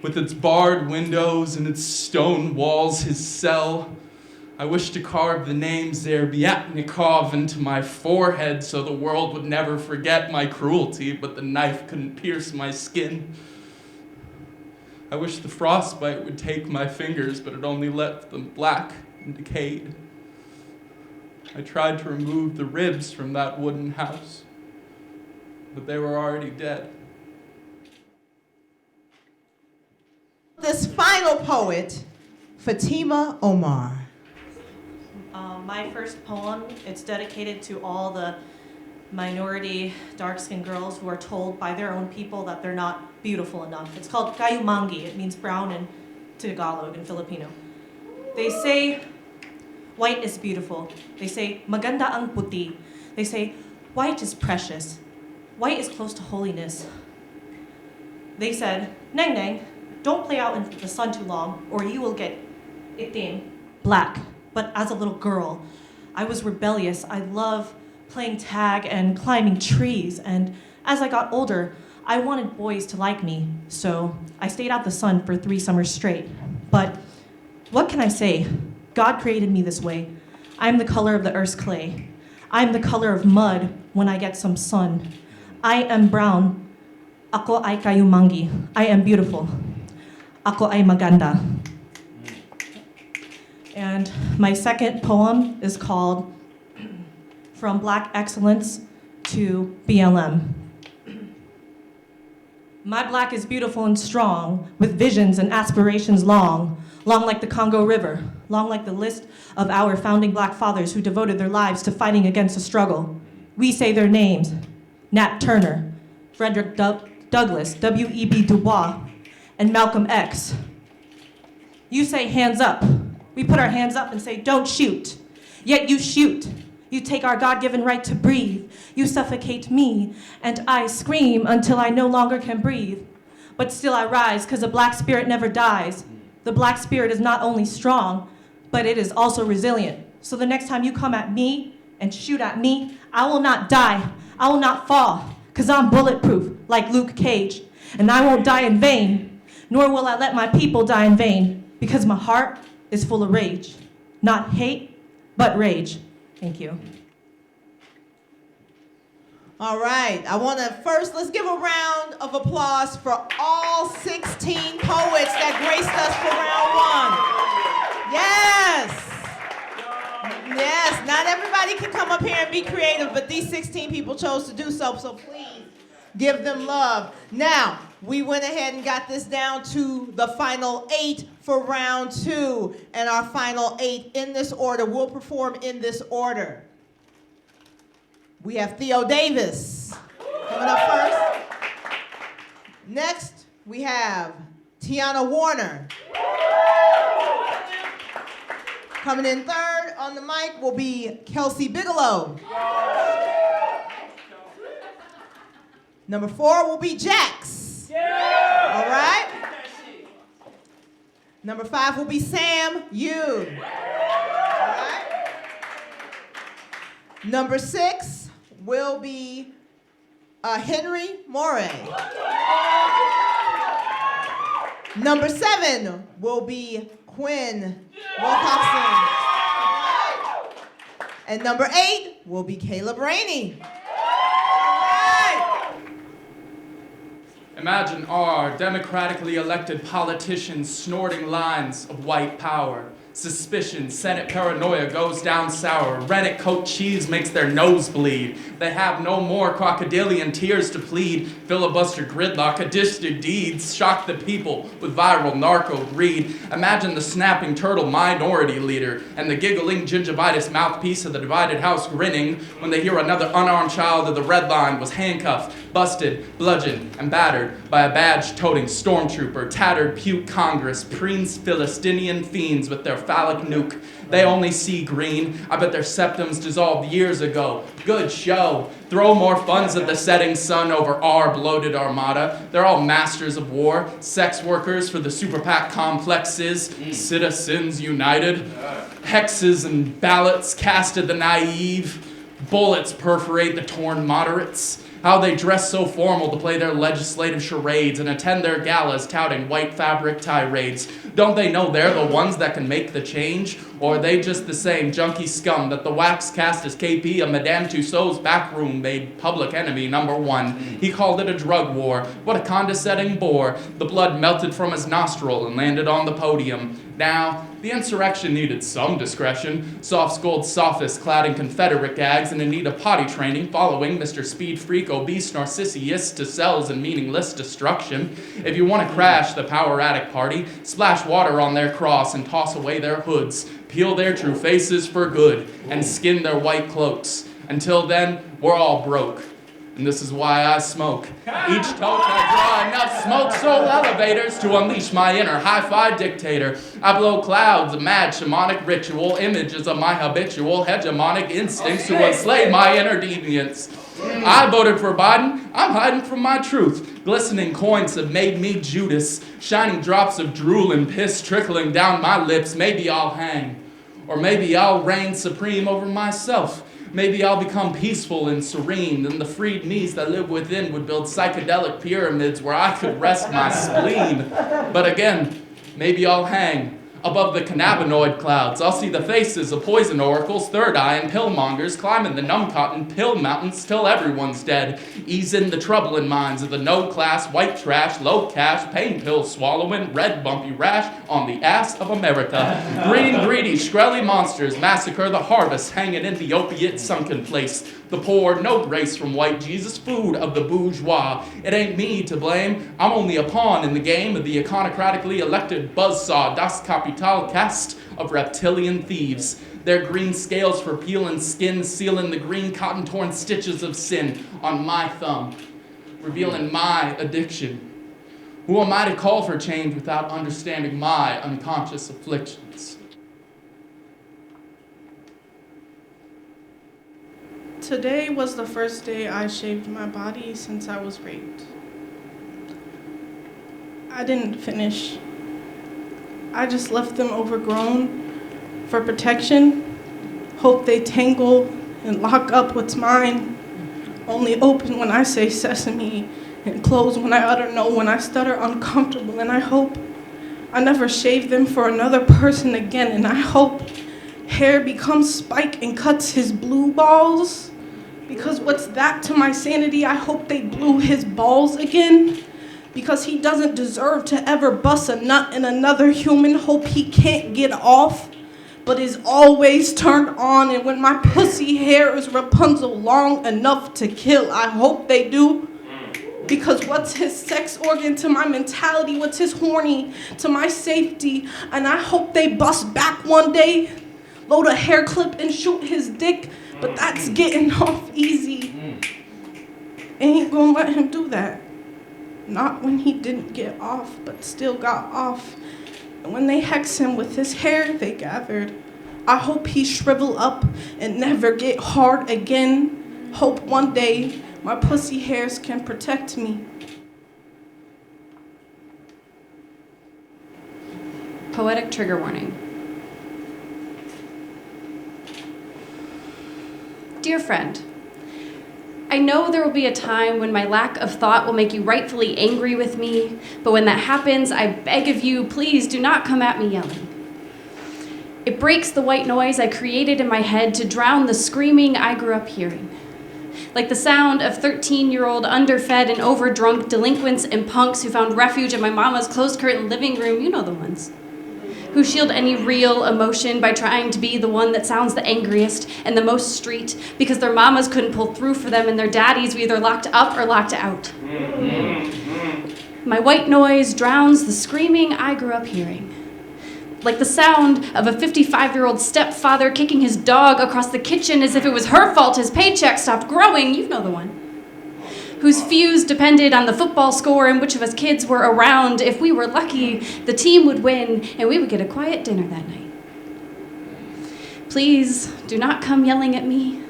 Speaker 17: with its barred windows and its stone walls, his cell. I wished to carve the names there, Biatnikov, into my forehead so the world would never forget my cruelty, but the knife couldn't pierce my skin. I wished the frostbite would take my fingers, but it only left them black and decayed. I tried to remove the ribs from that wooden house, but they were already dead.
Speaker 1: This final poet, Fatima Omar.
Speaker 18: My first poem, it's dedicated to all the minority dark-skinned girls who are told by their own people that they're not beautiful enough. It's called Kayumangi. It means brown in Tagalog and Filipino. They say white is beautiful. They say maganda ang puti. They say white is precious. White is close to holiness. They said, Neng Neng, don't play out in the sun too long or you will get itim, black. But as a little girl, I was rebellious. I love playing tag and climbing trees. And as I got older, I wanted boys to like me. So I stayed out the sun for 3 summers straight. But what can I say? God created me this way. I'm the color of the earth's clay. I'm the color of mud when I get some sun. I am brown. Ako ay kayumangi. I am beautiful. Ako ay maganda. And my second poem is called From Black Excellence to BLM. My black is beautiful and strong, with visions and aspirations long, long like the Congo River, long like the list of our founding black fathers who devoted their lives to fighting against the struggle. We say their names: Nat Turner, Frederick Douglass, W.E.B. Du Bois, and Malcolm X. You say hands up. We put our hands up and say, don't shoot. Yet you shoot. You take our God-given right to breathe. You suffocate me, and I scream until I no longer can breathe. But still I rise, because the black spirit never dies. The black spirit is not only strong, but it is also resilient. So the next time you come at me and shoot at me, I will not die. I will not fall, because I'm bulletproof, like Luke Cage. And I won't die in vain, nor will I let my people die in vain, because my heart is full of rage. Not hate, but rage. Thank you.
Speaker 1: All right, let's give a round of applause for all 16 poets that graced us for round one. Yes. Yes, not everybody can come up here and be creative, but these 16 people chose to do so please give them love. Now, we went ahead and got this down to the final 8 for round 2, and our final 8 in this order will perform in this order. We have Theo Davis coming up first. Next, we have Tiana Warner. Coming in third on the mic will be Kelsey Bigelow. Number 4 will be Jax. All right. Number 5 will be Sam Yu. All right. Number 6 will be Henry Moray. Number 7 will be Quinn Wilcoxon. And number 8 will be Caleb Rainey.
Speaker 17: Imagine our democratically elected politicians snorting lines of white power. Suspicion, Senate paranoia goes down sour. Rennet coat cheese makes their nose bleed. They have no more crocodilian tears to plead. Filibuster gridlock, additional deeds shock the people with viral narco greed. Imagine the snapping turtle minority leader and the giggling gingivitis mouthpiece of the divided house grinning when they hear another unarmed child of the red line was handcuffed, busted, bludgeoned, and battered by a badge-toting stormtrooper, tattered puke Congress, preens Philistinian fiends with their phallic nuke. They only see green. I bet their septums dissolved years ago. Good show. Throw more funds at the setting sun over our bloated armada. They're all masters of war, sex workers for the super PAC complexes, citizens united, hexes and ballots cast at the naive, bullets perforate the torn moderates. How they dress so formal to play their legislative charades and attend their galas touting white fabric tirades. Don't they know they're the ones that can make the change? Or are they just the same junky scum that the wax cast as KP of Madame Tussauds backroom made public enemy #1? He called it a drug war. What a condescending bore. The blood melted from his nostril and landed on the podium. Now, the insurrection needed some discretion. Soft-skulled sophists clad in Confederate gags and in need of potty training following Mr. Speed Freak, obese Narcissus to cells and meaningless destruction. If you want to crash the Power Addict Party, splash water on their cross and toss away their hoods. Peel their true faces for good and skin their white cloaks. Until then, we're all broke. And this is why I smoke. Each toke I draw enough smoke soul elevators to unleash my inner hi-fi dictator. I blow clouds of mad shamanic ritual, images of my habitual hegemonic instincts to enslave my inner deviants. I voted for Biden. I'm hiding from my truth. Glistening coins have made me Judas. Shining drops of drool and piss trickling down my lips. Maybe I'll hang. Or maybe I'll reign supreme over myself. Maybe I'll become peaceful and serene, and the freed knees that live within would build psychedelic pyramids where I could rest my spleen. But again, maybe I'll hang. Above the cannabinoid clouds, I'll see the faces of poison oracles, third eye, and pillmongers climbing the numb cotton pill mountains till everyone's dead. Ease in the troubling minds of the no-class, white trash, low-cash, pain pill swallowing, red bumpy rash on the ass of America. Green, greedy, screlly monsters massacre the harvest hanging in the opiate sunken place. The poor, no grace from white Jesus, food of the bourgeois. It ain't me to blame. I'm only a pawn in the game of the iconocratically elected buzzsaw Das Kapital caste of reptilian thieves. Their green scales for peeling skin, sealing the green cotton-torn stitches of sin on my thumb, revealing my addiction. Who am I to call for change without understanding my unconscious afflictions?
Speaker 15: Today was the first day I shaved my body since I was raped. I didn't finish. I just left them overgrown for protection. Hope they tangle and lock up what's mine. Only open when I say sesame and close when I utter no, when I stutter uncomfortable, and I hope I never shave them for another person again, and I hope hair becomes spike and cuts his blue balls, because what's that to my sanity? I hope they blew his balls again, because he doesn't deserve to ever bust a nut in another human. Hope he can't get off, but is always turned on, and when my pussy hair is Rapunzel long enough to kill, I hope they do. Because what's his sex organ to my mentality? What's his horny to my safety? And I hope they bust back one day, load a hair clip and shoot his dick, but that's getting off easy. Ain't gonna let him do that. Not when he didn't get off, but still got off. And when they hex him with his hair they gathered, I hope he shrivel up and never get hard again. Hope one day my pussy hairs can protect me.
Speaker 14: Poetic trigger warning. Dear friend, I know there will be a time when my lack of thought will make you rightfully angry with me, but when that happens, I beg of you, please do not come at me yelling. It breaks the white noise I created in my head to drown the screaming I grew up hearing. Like the sound of 13-year-old underfed and overdrunk delinquents and punks who found refuge in my mama's closed-curtain living room, you know the ones, who shield any real emotion by trying to be the one that sounds the angriest and the most street because their mamas couldn't pull through for them and their daddies were either locked up or locked out. My white noise drowns the screaming I grew up hearing. Like the sound of a 55-year-old stepfather kicking his dog across the kitchen as if it was her fault his paycheck stopped growing, you know the one, whose fuse depended on the football score and which of us kids were around. If we were lucky, the team would win and we would get a quiet dinner that night. Please do not come yelling at me.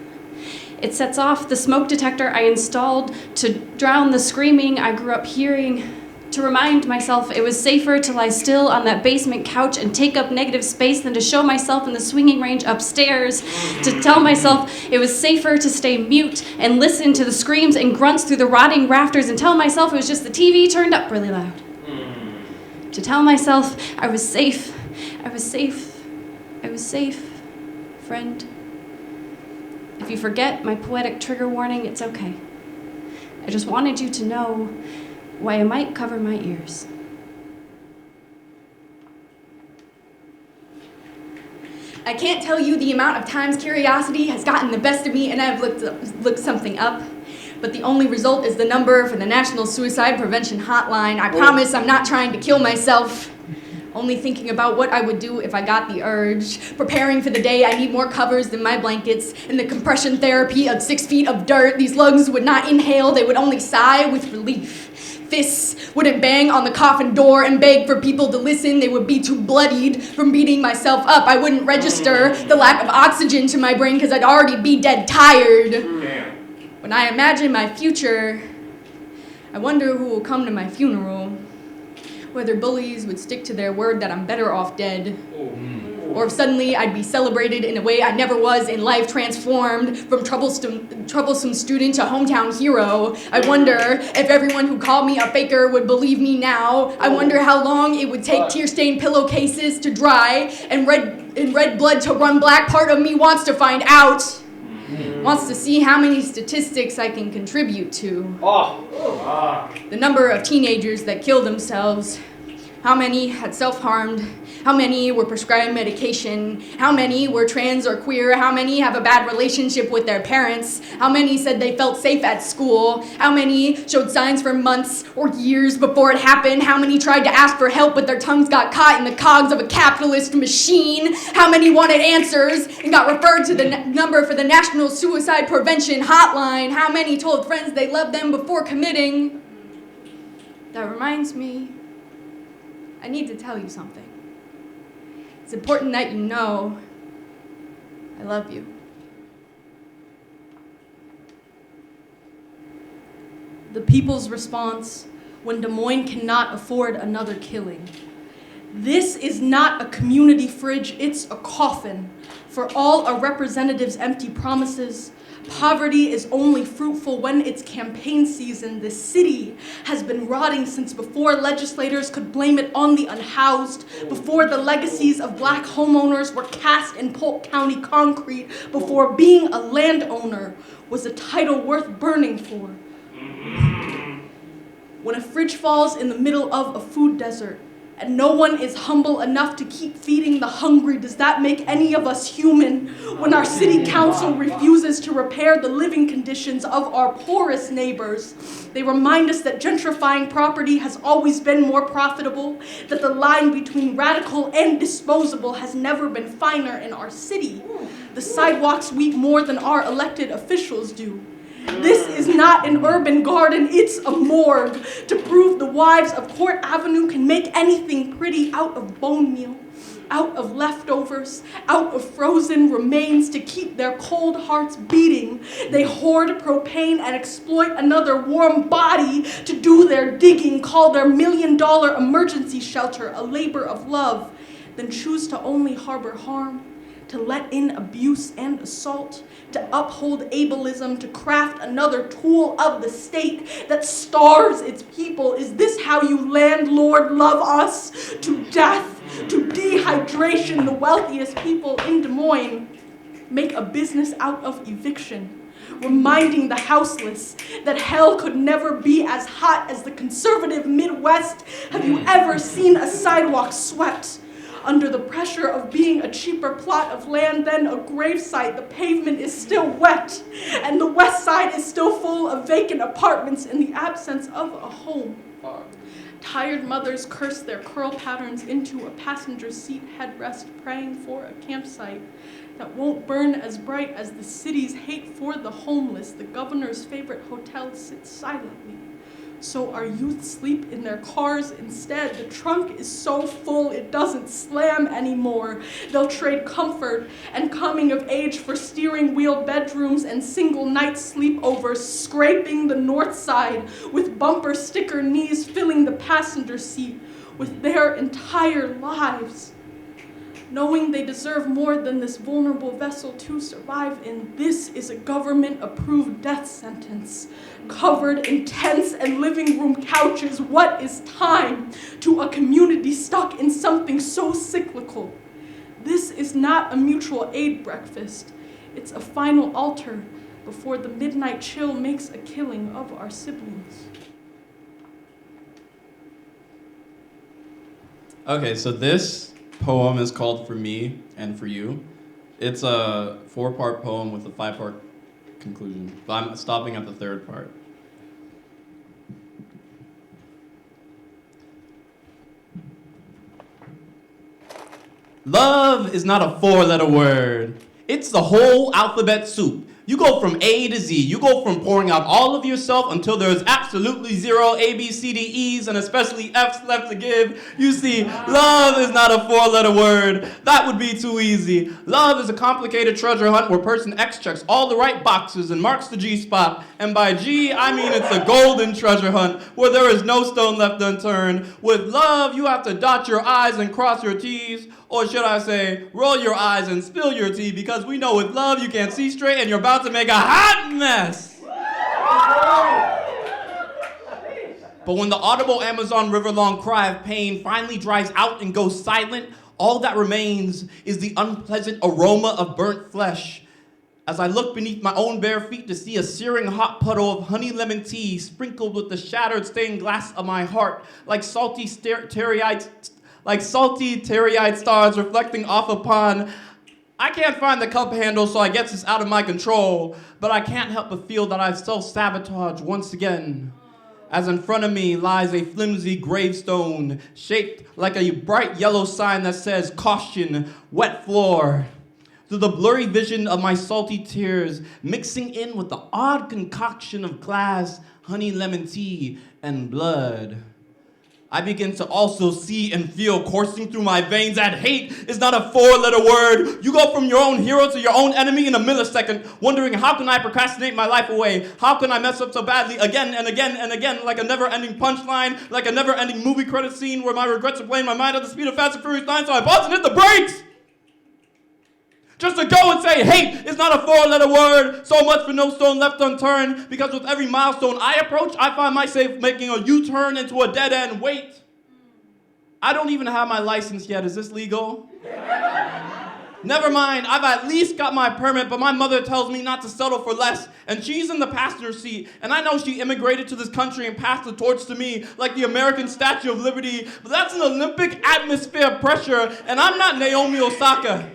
Speaker 14: It sets off the smoke detector I installed to drown the screaming I grew up hearing, to remind myself it was safer to lie still on that basement couch and take up negative space than to show myself in the swinging range upstairs, to tell myself it was safer to stay mute and listen to the screams and grunts through the rotting rafters and tell myself it was just the TV turned up really loud. To tell myself I was safe, I was safe, I was safe, friend. If you forget my poetic trigger warning, it's okay. I just wanted you to know why I might cover my ears.
Speaker 11: I can't tell you the amount of times curiosity has gotten the best of me and I've looked something up, but the only result is the number for the National Suicide Prevention Hotline. I promise I'm not trying to kill myself. Only thinking about what I would do if I got the urge. Preparing for the day I need more covers than my blankets. In the compression therapy of 6 feet of dirt, these lungs would not inhale, they would only sigh with relief. Fists wouldn't bang on the coffin door and beg for people to listen. They would be too bloodied from beating myself up. I wouldn't register the lack of oxygen to my brain because I'd already be dead tired. When I imagine my future, I wonder who will come to my funeral. Whether bullies would stick to their word that I'm better off dead. Or if suddenly I'd be celebrated in a way I never was in life, transformed from troublesome student to hometown hero. I wonder if everyone who called me a faker would believe me now. I wonder how long it would take tear-stained pillowcases to dry and red blood to run black. Part of me wants to find out. Wants to see how many statistics I can contribute to. The number of teenagers that kill themselves. How many had self-harmed? How many were prescribed medication? How many were trans or queer? How many have a bad relationship with their parents? How many said they felt safe at school? How many showed signs for months or years before it happened? How many tried to ask for help but their tongues got caught in the cogs of a capitalist machine? How many wanted answers and got referred to the number for the National Suicide Prevention Hotline? How many told friends they loved them before committing? That reminds me, I need to tell you something. It's important that you know I love you. The people's response when Des Moines cannot afford another killing. This is not a community fridge, it's a coffin. For all a representative's empty promises, Poverty is only fruitful when it's campaign season. This city has been rotting since before legislators could blame it on the unhoused, before the legacies of black homeowners were cast in Polk County concrete, before being a landowner was a title worth burning for. When a fridge falls in the middle of a food desert, and no one is humble enough to keep feeding the hungry, does that make any of us human? When our city council refuses to repair the living conditions of our poorest neighbors, they remind us that gentrifying property has always been more profitable, that the line between radical and disposable has never been finer in our city. The sidewalks weep more than our elected officials do. This is not an urban garden, it's a morgue to prove the wives of Court Avenue can make anything pretty out of bone meal, out of leftovers, out of frozen remains to keep their cold hearts beating. They hoard propane and exploit another warm body to do their digging, call their $1 million emergency shelter a labor of love, then choose to only harbor harm, to let in abuse and assault, to uphold ableism, to craft another tool of the state that starves its people. Is this how you landlord love us? To death, to dehydration, the wealthiest people in Des Moines make a business out of eviction, reminding the houseless that hell could never be as hot as the conservative Midwest. Have you ever seen a sidewalk swept? Under the pressure of being a cheaper plot of land than a gravesite, the pavement is still wet, and the west side is still full of vacant apartments in the absence of a home. Tired mothers curse their curl patterns into a passenger seat headrest, praying for a campsite that won't burn as bright as the city's hate for the homeless. The governor's favorite hotel sits silently, so our youth sleep in their cars instead. The trunk is so full it doesn't slam anymore. They'll trade comfort and coming of age for steering wheel bedrooms and single night sleepovers, scraping the north side with bumper sticker knees, filling the passenger seat with their entire lives, knowing they deserve more than this vulnerable vessel to survive in. This is a government-approved death sentence, covered in tents and living room couches. What is time to a community stuck in something so cyclical? This is not a mutual aid breakfast. It's a final altar before the midnight chill makes a killing of our siblings.
Speaker 9: Okay, so this poem is called For Me and For You. It's a 4-part poem with a 5-part conclusion, but I'm stopping at the 3rd part. Love is not a 4-letter word. It's the whole alphabet soup. You go from A to Z. You go from pouring out all of yourself until there's absolutely 0 A, B, C, D, E's, and especially F's left to give. You see, love is not a 4-letter word. That would be too easy. Love is a complicated treasure hunt where person X checks all the right boxes and marks the G spot. And by G, I mean it's a golden treasure hunt where there is no stone left unturned. With love, you have to dot your I's and cross your T's. Or should I say, roll your eyes and spill your tea, because we know with love you can't see straight and you're about to make a hot mess. But when the audible Amazon river-long cry of pain finally dries out and goes silent, all that remains is the unpleasant aroma of burnt flesh. As I look beneath my own bare feet to see a searing hot puddle of honey lemon tea sprinkled with the shattered stained glass of my heart, like salty teary-eyed stars reflecting off upon. I can't find the cup handle, so I guess it's out of my control, but I can't help but feel that I've self-sabotaged once again, as in front of me lies a flimsy gravestone shaped like a bright yellow sign that says, "Caution, wet floor." Through the blurry vision of my salty tears, mixing in with the odd concoction of glass, honey lemon tea, and blood, I begin to also see and feel coursing through my veins that hate is not a 4-letter word. You go from your own hero to your own enemy in a millisecond, wondering how can I procrastinate my life away? How can I mess up so badly again and again and again, like a never-ending punchline, like a never-ending movie credit scene where my regrets are playing my mind at the speed of Fast and Furious 9, so I pause and hit the brakes. Just to go and say hate is not a 4-letter word. So much for no stone left unturned. Because with every milestone I approach, I find myself making a U-turn into a dead end. Wait. I don't even have my license yet. Is this legal? Never mind, I've at least got my permit, but my mother tells me not to settle for less, and she's in the passenger seat, and I know she immigrated to this country and passed the torch to me like the American Statue of Liberty, but that's an Olympic atmosphere pressure, and I'm not Naomi Osaka.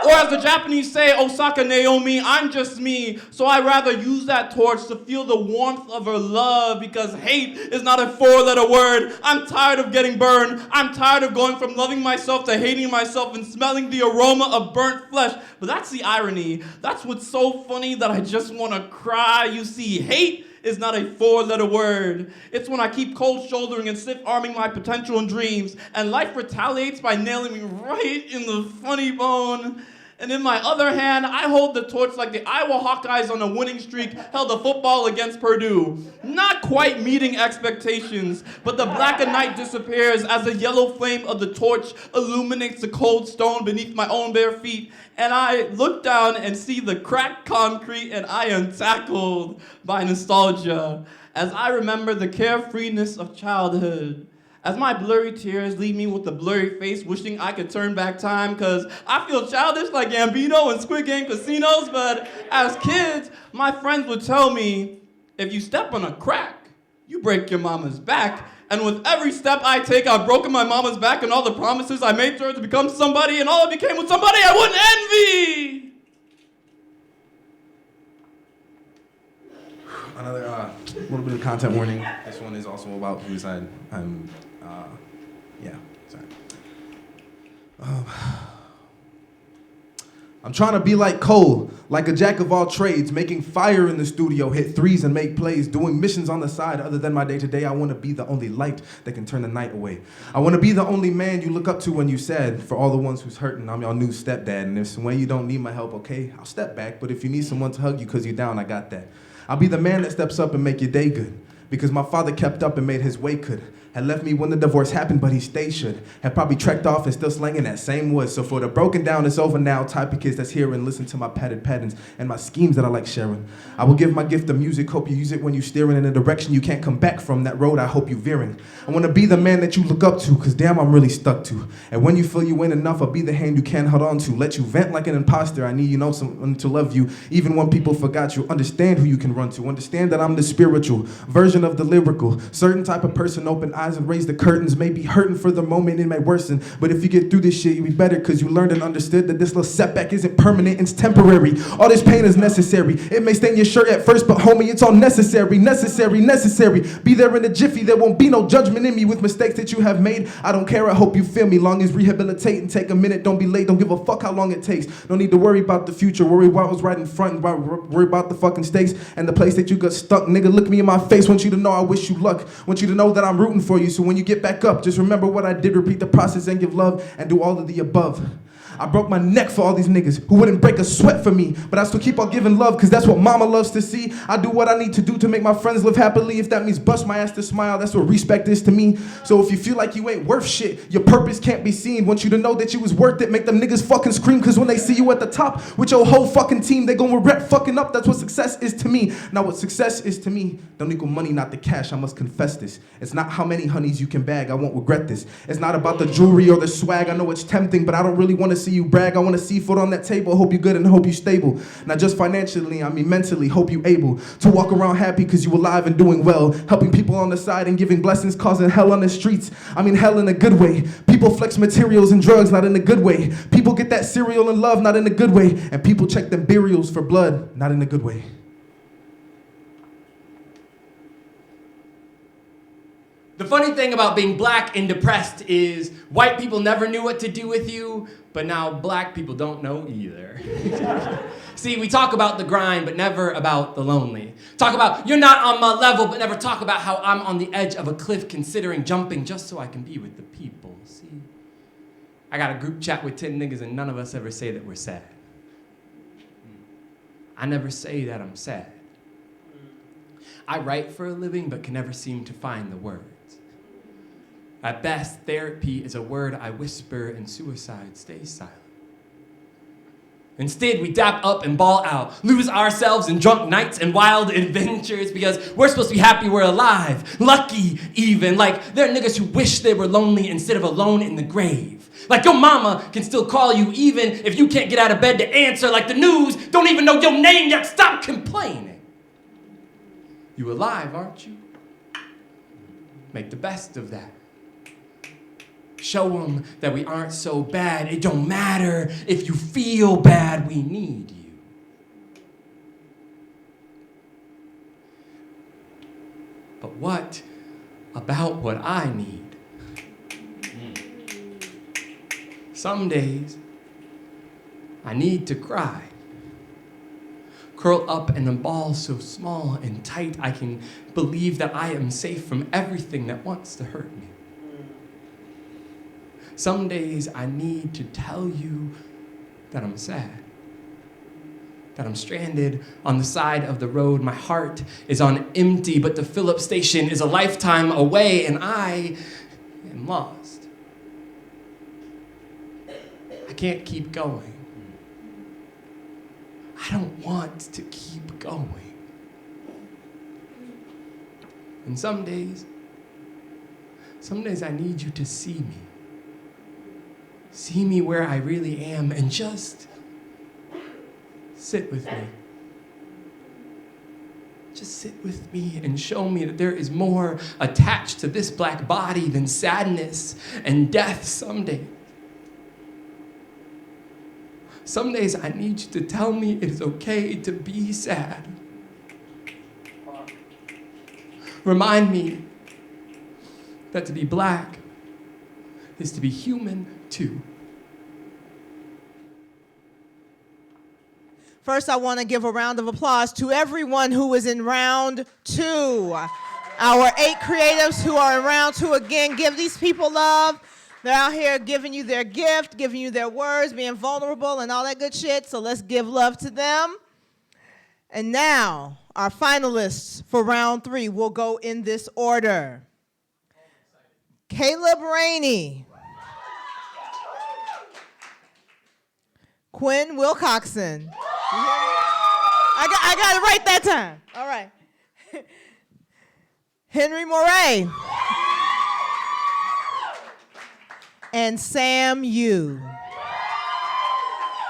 Speaker 9: Or as the Japanese say, Osaka Naomi, I'm just me, so I'd rather use that torch to feel the warmth of her love, because hate is not a 4-letter word. I'm tired of getting burned. I'm tired of going from loving myself to hating myself and smelling the aroma of burnt flesh. But that's the irony. That's what's so funny that I just want to cry. You see, hate is not a 4-letter word. It's when I keep cold shouldering and stiff-arming my potential and dreams, and life retaliates by nailing me right in the funny bone. And in my other hand, I hold the torch like the Iowa Hawkeyes on a winning streak held the football against Purdue. Not quite meeting expectations, but the black and night disappears as the yellow flame of the torch illuminates the cold stone beneath my own bare feet. And I look down and see the cracked concrete, and I am tackled by nostalgia as I remember the carefreeness of childhood. As my blurry tears leave me with a blurry face, wishing I could turn back time, cause I feel childish like Gambino and Squid Game casinos, but as kids, my friends would tell me, if you step on a crack, you break your mama's back. And with every step I take, I've broken my mama's back and all the promises I made to her to become somebody, and all I became was somebody I wouldn't envy.
Speaker 7: Another little bit of content warning. This one is also about suicide. Sorry. I'm trying to be like Cole, like a jack of all trades, making fire in the studio, hit threes and make plays, doing missions on the side. Other than my day-to-day, I want to be the only light that can turn the night away. I want to be the only man you look up to when you sad. For all the ones who's hurting, I'm your new stepdad. And if when you don't need my help, okay, I'll step back. But if you need someone to hug you because you're down, I got that. I'll be the man that steps up and make your day good. Because my father kept up and made his way good. Had left me when the divorce happened, but he stayed should. Had probably trekked off and still slanging that same wood. So for the broken down, it's over now type of kids that's here and listen to my padded patterns and my schemes that I like sharing. I will give my gift of music, hope you use it when you steering in a direction you can't come back from. That road I hope you veering. I want to be the man that you look up to, cause damn I'm really stuck to. And when you feel you ain't enough, I'll be the hand you can't hold on to. Let you vent like an imposter, I need you know someone to love you. Even when people forgot you, understand who you can run to. Understand that I'm the spiritual version of the lyrical. Certain type of person, open eyes and raise the curtains. May be hurting for the moment, it may worsen. But if you get through this shit, you'll be better cause you learned and understood that this little setback isn't permanent, it's temporary. All this pain is necessary. It may stain your shirt at first, but homie, it's all necessary. Necessary. Be there in a jiffy, there won't be no judgment in me with mistakes that you have made. I don't care, I hope you feel me. Long as rehabilitate and take a minute, don't be late, don't give a fuck how long it takes. No need to worry about the future, worry about what's right in front, worry about the fucking stakes and the place that you got stuck. Nigga, look me in my face, want you to know I wish you luck. Want you to know that I'm rooting for you, so when you get back up, just remember what I did, repeat the process and give love and do all of the above. I broke my neck for all these niggas who wouldn't break a sweat for me, but I still keep on giving love cause that's what mama loves to see. I do what I need to do to make my friends live happily. If that means bust my ass to smile, that's what respect is to me. So if you feel like you ain't worth shit, your purpose can't be seen. Want you to know that you was worth it, make them niggas fucking scream, cause when they see you at the top with your whole fucking team, they gon' regret fucking up. That's what success is to me. Now what success is to me don't equal money, not the cash, I must confess this. It's not how many honeys you can bag, I won't regret this. It's not about the jewelry or the swag, I know it's tempting, but I don't really wanna see you brag. I wanna see food on that table, hope you good and hope you stable. Not just financially, I mean mentally, hope you able to walk around happy cause you alive and doing well. Helping people on the side and giving blessings, causing hell on the streets. I mean hell in a good way. People flex materials and drugs, not in a good way. People get that cereal and love, not in a good way. And people check them burials for blood, not in a good way.
Speaker 4: The funny thing about being black and depressed is white people never knew what to do with you, but now black people don't know either. See, we talk about the grind, but never about the lonely. Talk about you're not on my level, but never talk about how I'm on the edge of a cliff considering jumping just so I can be with the people. See, I got a group chat with 10 niggas and none of us ever say that we're sad. I never say that I'm sad. I write for a living, but can never seem to find the words. At best, therapy is a word I whisper and suicide stays silent. Instead, we dap up and ball out, lose ourselves in drunk nights and wild adventures because we're supposed to be happy we're alive, lucky even, like there are niggas who wish they were lonely instead of alone in the grave. Like your mama can still call you even if you can't get out of bed to answer, like the news don't even know your name yet. Stop complaining. You alive, aren't you? Make the best of that. Show them that we aren't so bad. It don't matter if you feel bad, we need you. But what about what I need? Some days, I need to cry. Curl up in a ball so small and tight I can believe that I am safe from everything that wants to hurt me. Some days I need to tell you that I'm sad, that I'm stranded on the side of the road. My heart is on empty, but the fill-up station is a lifetime away, and I am lost. I can't keep going. I don't want to keep going. And some days I need you to see me. See me where I really am and just sit with me. Just sit with me and show me that there is more attached to this black body than sadness and death someday. Some days I need you to tell me it is okay to be sad. Remind me that to be black is to be human too.
Speaker 1: First, I want to give a round of applause to everyone who is in round 2. Our 8 creatives who are in round 2, again, give these people love. They're out here giving you their gift, giving you their words, being vulnerable and all that good shit, so let's give love to them. And now, our finalists for round 3 will go in this order. Caleb Rainey. Quinn Wilcoxon. I got it right that time. All right. Henry Moray. And Sam Yu.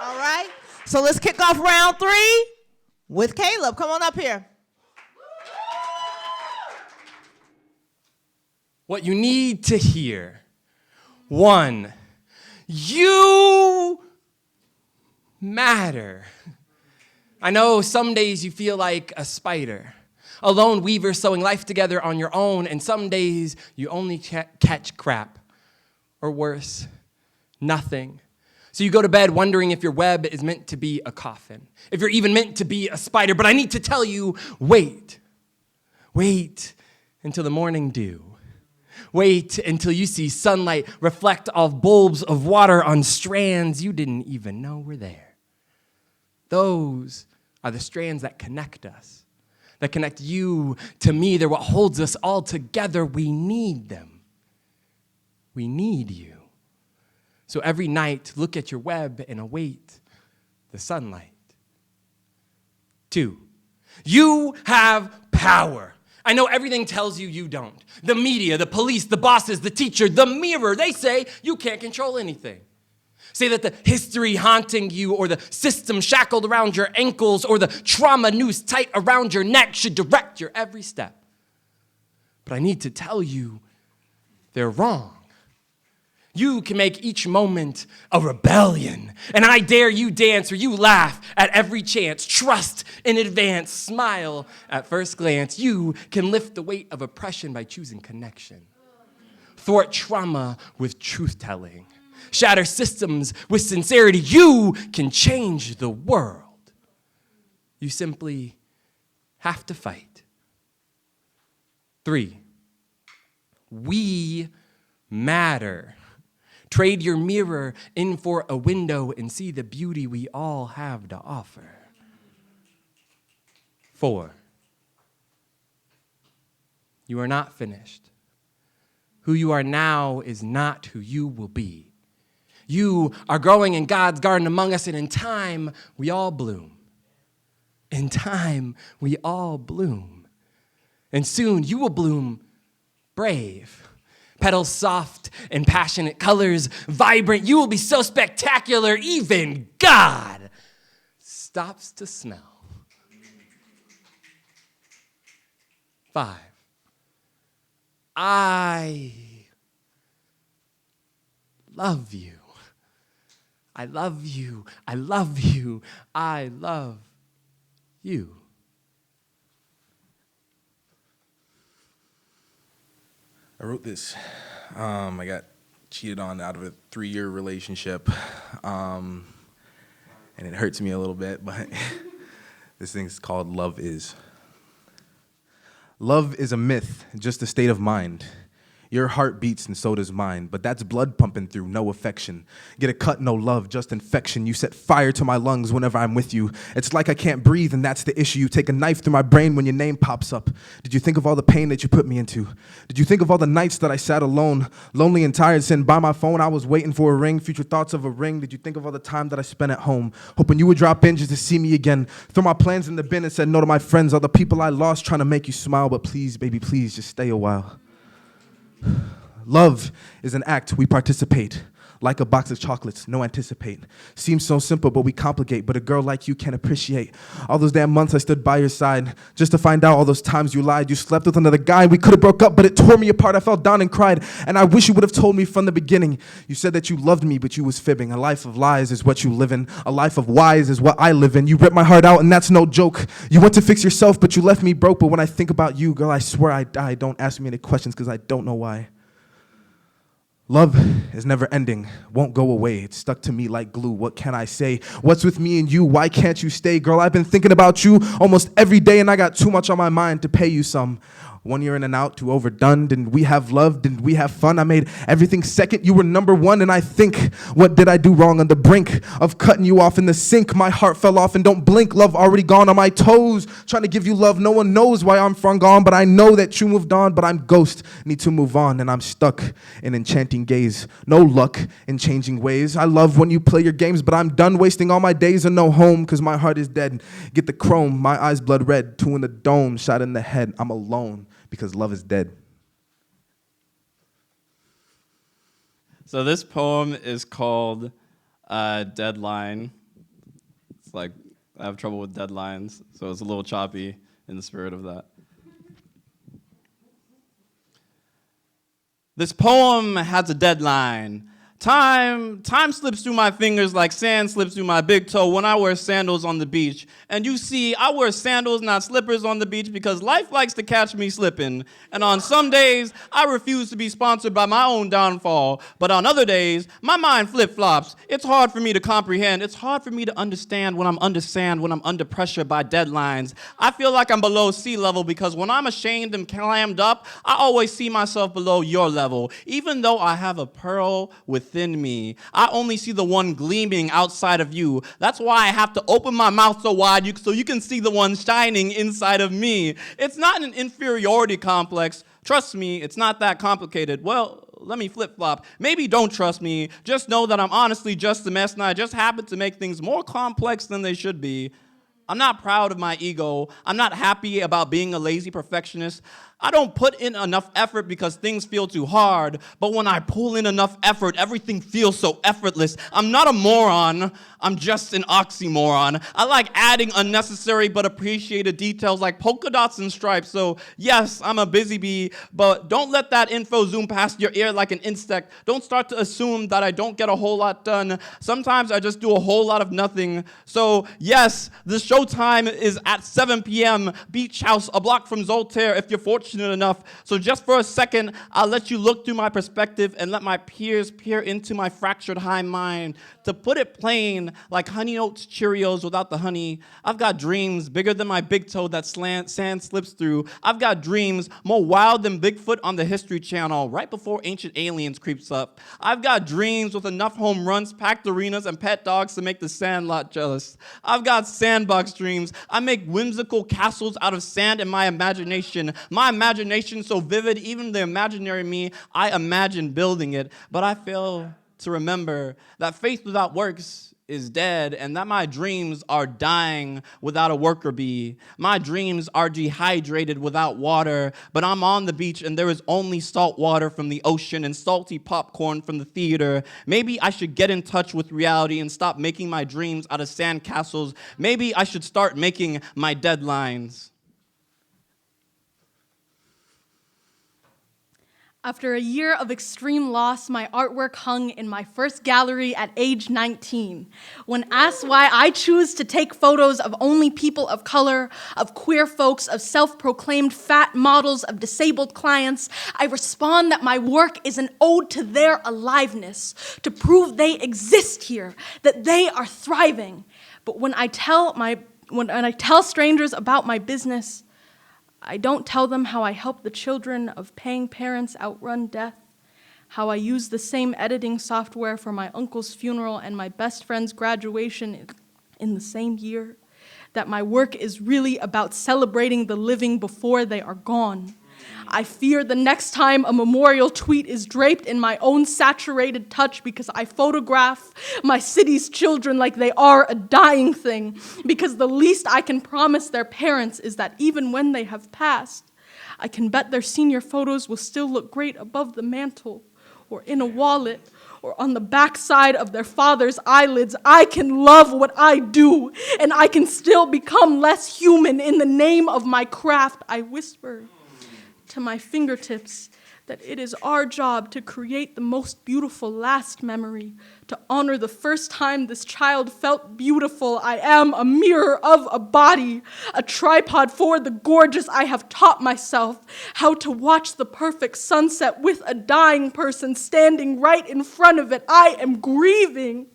Speaker 1: All right. So let's kick off round 3 with Caleb. Come on up here.
Speaker 4: What you need to hear. 1, you matter. I know some days you feel like a spider, a lone weaver sewing life together on your own, and some days you only catch crap, or worse, nothing. So you go to bed wondering if your web is meant to be a coffin, if you're even meant to be a spider. But I need to tell you, wait until the morning dew. Wait until you see sunlight reflect off bulbs of water on strands you didn't even know were there. Those are the strands that connect us, that connect you to me. They're what holds us all together. We need them. We need you. So every night, look at your web and await the sunlight. 2, you have power. I know everything tells you you don't. The media, the police, the bosses, the teacher, the mirror, they say you can't control anything. Say that the history haunting you or the system shackled around your ankles or the trauma noose tight around your neck should direct your every step. But I need to tell you, they're wrong. You can make each moment a rebellion, and I dare you dance or you laugh at every chance. Trust in advance, smile at first glance. You can lift the weight of oppression by choosing connection. Thwart trauma with truth-telling. Shatter systems with sincerity. You can change the world. You simply have to fight. 3, we matter. Trade your mirror in for a window and see the beauty we all have to offer. 4, you are not finished. Who you are now is not who you will be. You are growing in God's garden among us, and in time, we all bloom. In time, we all bloom. And soon, you will bloom brave. Petals soft and passionate, colors vibrant. You will be so spectacular, even God stops to smell. 5. I love you. I love you. I love you. I love you.
Speaker 7: I wrote this. I got cheated on out of a 3-year relationship. And it hurts me a little bit, but this thing's called Love Is. Love is a myth, just a state of mind. Your heart beats and so does mine, but that's blood pumping through, no affection. Get a cut, no love, just infection. You set fire to my lungs whenever I'm with you. It's like I can't breathe, and that's the issue. You take a knife through my brain when your name pops up. Did you think of all the pain that you put me into? Did you think of all the nights that I sat alone, lonely and tired, sitting by my phone? I was waiting for a ring, future thoughts of a ring. Did you think of all the time that I spent at home, hoping you would drop in just to see me again? Throw my plans in the bin and said no to my friends, all the people I lost trying to make you smile. But please, baby, please, just stay a while. Love is an act we participate. Like a box of chocolates, no anticipate. Seems so simple, but we complicate. But a girl like you can't appreciate all those damn months I stood by your side just to find out all those times you lied. You slept with another guy. We could have broke up, but it tore me apart. I fell down and cried, and I wish you would have told me from the beginning. You said that you loved me, but you was fibbing. A life of lies is what you live in. A life of whys is what I live in. You ripped my heart out, and that's no joke. You went to fix yourself, but you left me broke. But when I think about you, girl, I swear I die. Don't ask me any questions, because I don't know why. Love is never ending, won't go away. It's stuck to me like glue. What can I say? What's with me and you? Why can't you stay? Girl, I've been thinking about you almost every day, and I got too much on my mind to pay you some. 1 year in and out, too overdone. Didn't we have love? Didn't we have fun? I made everything second. You were number one, and I think, what did I do wrong? On the brink of cutting you off in the sink, my heart fell off, and don't blink. Love already gone on my toes. Trying to give you love. No one knows why I'm from gone, but I know that you moved on. But I'm ghost, need to move on, and I'm stuck in enchanting gaze. No luck in changing ways. I love when you play your games, but I'm done wasting all my days and no home, because my heart is dead. Get the chrome, my eyes blood red. 2 in the dome, shot in the head. I'm alone, because love is dead.
Speaker 9: So this poem is called Deadline. It's like, I have trouble with deadlines, so it's a little choppy in the spirit of that. This poem has a deadline. Time slips through my fingers like sand slips through my big toe when I wear sandals on the beach. And you see, I wear sandals, not slippers, on the beach because life likes to catch me slipping. And on some days, I refuse to be sponsored by my own downfall. But on other days, my mind flip-flops. It's hard for me to comprehend. It's hard for me to understand when I'm under sand, when I'm under pressure by deadlines. I feel like I'm below sea level because when I'm ashamed and clammed up, I always see myself below your level. Even though I have a pearl within me, I only see the one gleaming outside of you. That's why I have to open my mouth so wide so you can see the one shining inside of me. It's not an inferiority complex. Trust me, it's not that complicated. Well, let me flip-flop. Maybe don't trust me. Just know that I'm honestly just a mess, and I just happen to make things more complex than they should be. I'm not proud of my ego. I'm not happy about being a lazy perfectionist. I don't put in enough effort because things feel too hard, but when I pull in enough effort, everything feels so effortless. I'm not a moron, I'm just an oxymoron. I like adding unnecessary but appreciated details like polka dots and stripes, so yes, I'm a busy bee, but don't let that info zoom past your ear like an insect. Don't start to assume that I don't get a whole lot done. Sometimes I just do a whole lot of nothing. So yes, the showtime is at 7 p.m., Beach House, a block from Zoltaire, if you're fortunate enough. So just for a second, I'll let you look through my perspective and let my peers peer into my fractured high mind. To put it plain, like Honey Oats Cheerios without the honey, I've got dreams bigger than my big toe that sand slips through. I've got dreams more wild than Bigfoot on the History Channel right before Ancient Aliens creeps up. I've got dreams with enough home runs, packed arenas, and pet dogs to make the Sandlot jealous. I've got sandbox dreams. I make whimsical castles out of sand in my imagination. My imagination so vivid, even the imaginary me, I imagine building it, but I fail to remember that faith without works is dead, and that my dreams are dying without a worker bee. My dreams are dehydrated without water, but I'm on the beach and there is only salt water from the ocean and salty popcorn from the theater. Maybe I should get in touch with reality and stop making my dreams out of sandcastles. Maybe I should start making my deadlines.
Speaker 11: After a year of extreme loss, my artwork hung in my first gallery at age 19. When asked why I choose to take photos of only people of color, of queer folks, of self-proclaimed fat models, of disabled clients, I respond that my work is an ode to their aliveness, to prove they exist here, that they are thriving. But when I tell strangers about my business, I don't tell them how I help the children of paying parents outrun death, how I use the same editing software for my uncle's funeral and my best friend's graduation in the same year, that my work is really about celebrating the living before they are gone. I fear the next time a memorial tweet is draped in my own saturated touch because I photograph my city's children like they are a dying thing, because the least I can promise their parents is that even when they have passed, I can bet their senior photos will still look great above the mantle, or in a wallet, or on the backside of their father's eyelids. I can love what I do, and I can still become less human in the name of my craft. I whisper to my fingertips that it is our job to create the most beautiful last memory, to honor the first time this child felt beautiful. I am a mirror of a body, a tripod for the gorgeous. I have taught myself how to watch the perfect sunset with a dying person standing right in front of it. I am grieving.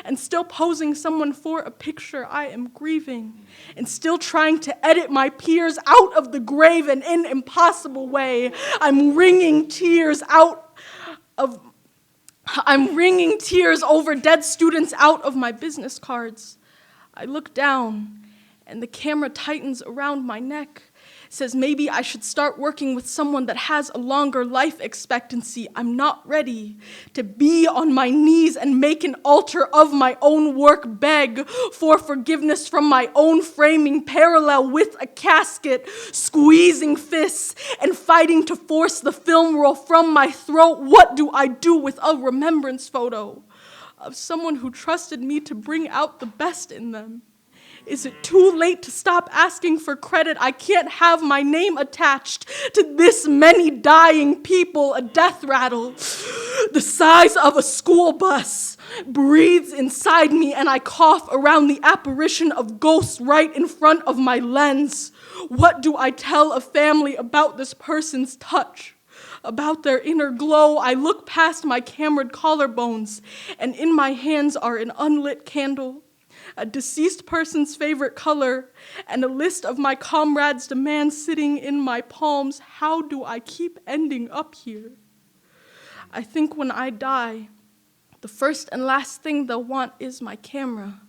Speaker 11: And still posing someone for a picture, I am grieving. And still trying to edit my peers out of the grave in an impossible way. I'm wringing tears over dead students out of my business cards. I look down, and the camera tightens around my neck. Says maybe I should start working with someone that has a longer life expectancy. I'm not ready to be on my knees and make an altar of my own work, beg for forgiveness from my own framing, parallel with a casket, squeezing fists and fighting to force the film roll from my throat. What do I do with a remembrance photo of someone who trusted me to bring out the best in them? Is it too late to stop asking for credit? I can't have my name attached to this many dying people. A death rattle the size of a school bus breathes inside me, and I cough around the apparition of ghosts right in front of my lens. What do I tell a family about this person's touch? About their inner glow? I look past my cambered collarbones, and in my hands are an unlit candle, a deceased person's favorite color, and a list of my comrades' demands sitting in my palms. How do I keep ending up here? I think when I die, the first and last thing they'll want is my camera,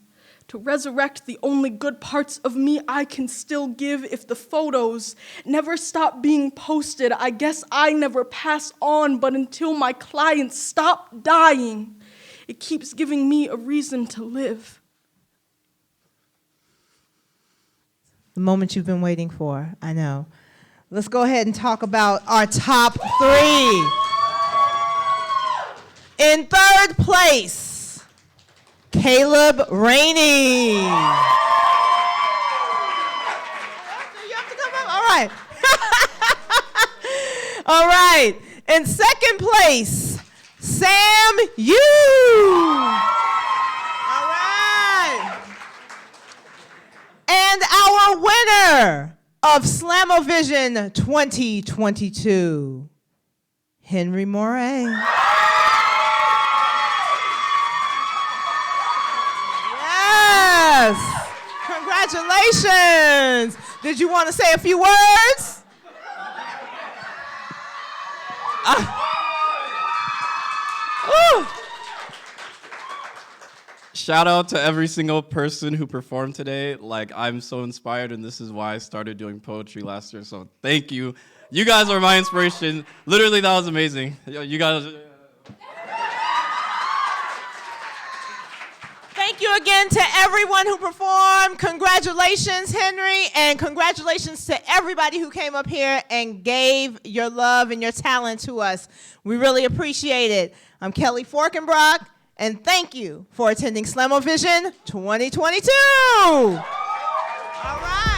Speaker 11: to resurrect the only good parts of me I can still give. If the photos never stop being posted, I guess I never pass on, but until my clients stop dying, it keeps giving me a reason to live.
Speaker 1: The moment you've been waiting for, I know. Let's go ahead and talk about our top 3. In third place, Caleb Rainey. You have to come up? All right. All right. In second place, Sam Yu. And our winner of Slamovision 2022, Henry Moray. Yes! Congratulations! Did you want to say a few words?
Speaker 9: Shout out to every single person who performed today. Like, I'm so inspired, and this is why I started doing poetry last year. So thank you. You guys are my inspiration. Literally, that was amazing. You guys.
Speaker 1: you again to everyone who performed. Congratulations, Henry, and congratulations to everybody who came up here and gave your love and your talent to us. We really appreciate it. I'm Kelly Forkenbrock, and thank you for attending Slamovision 2022. All right.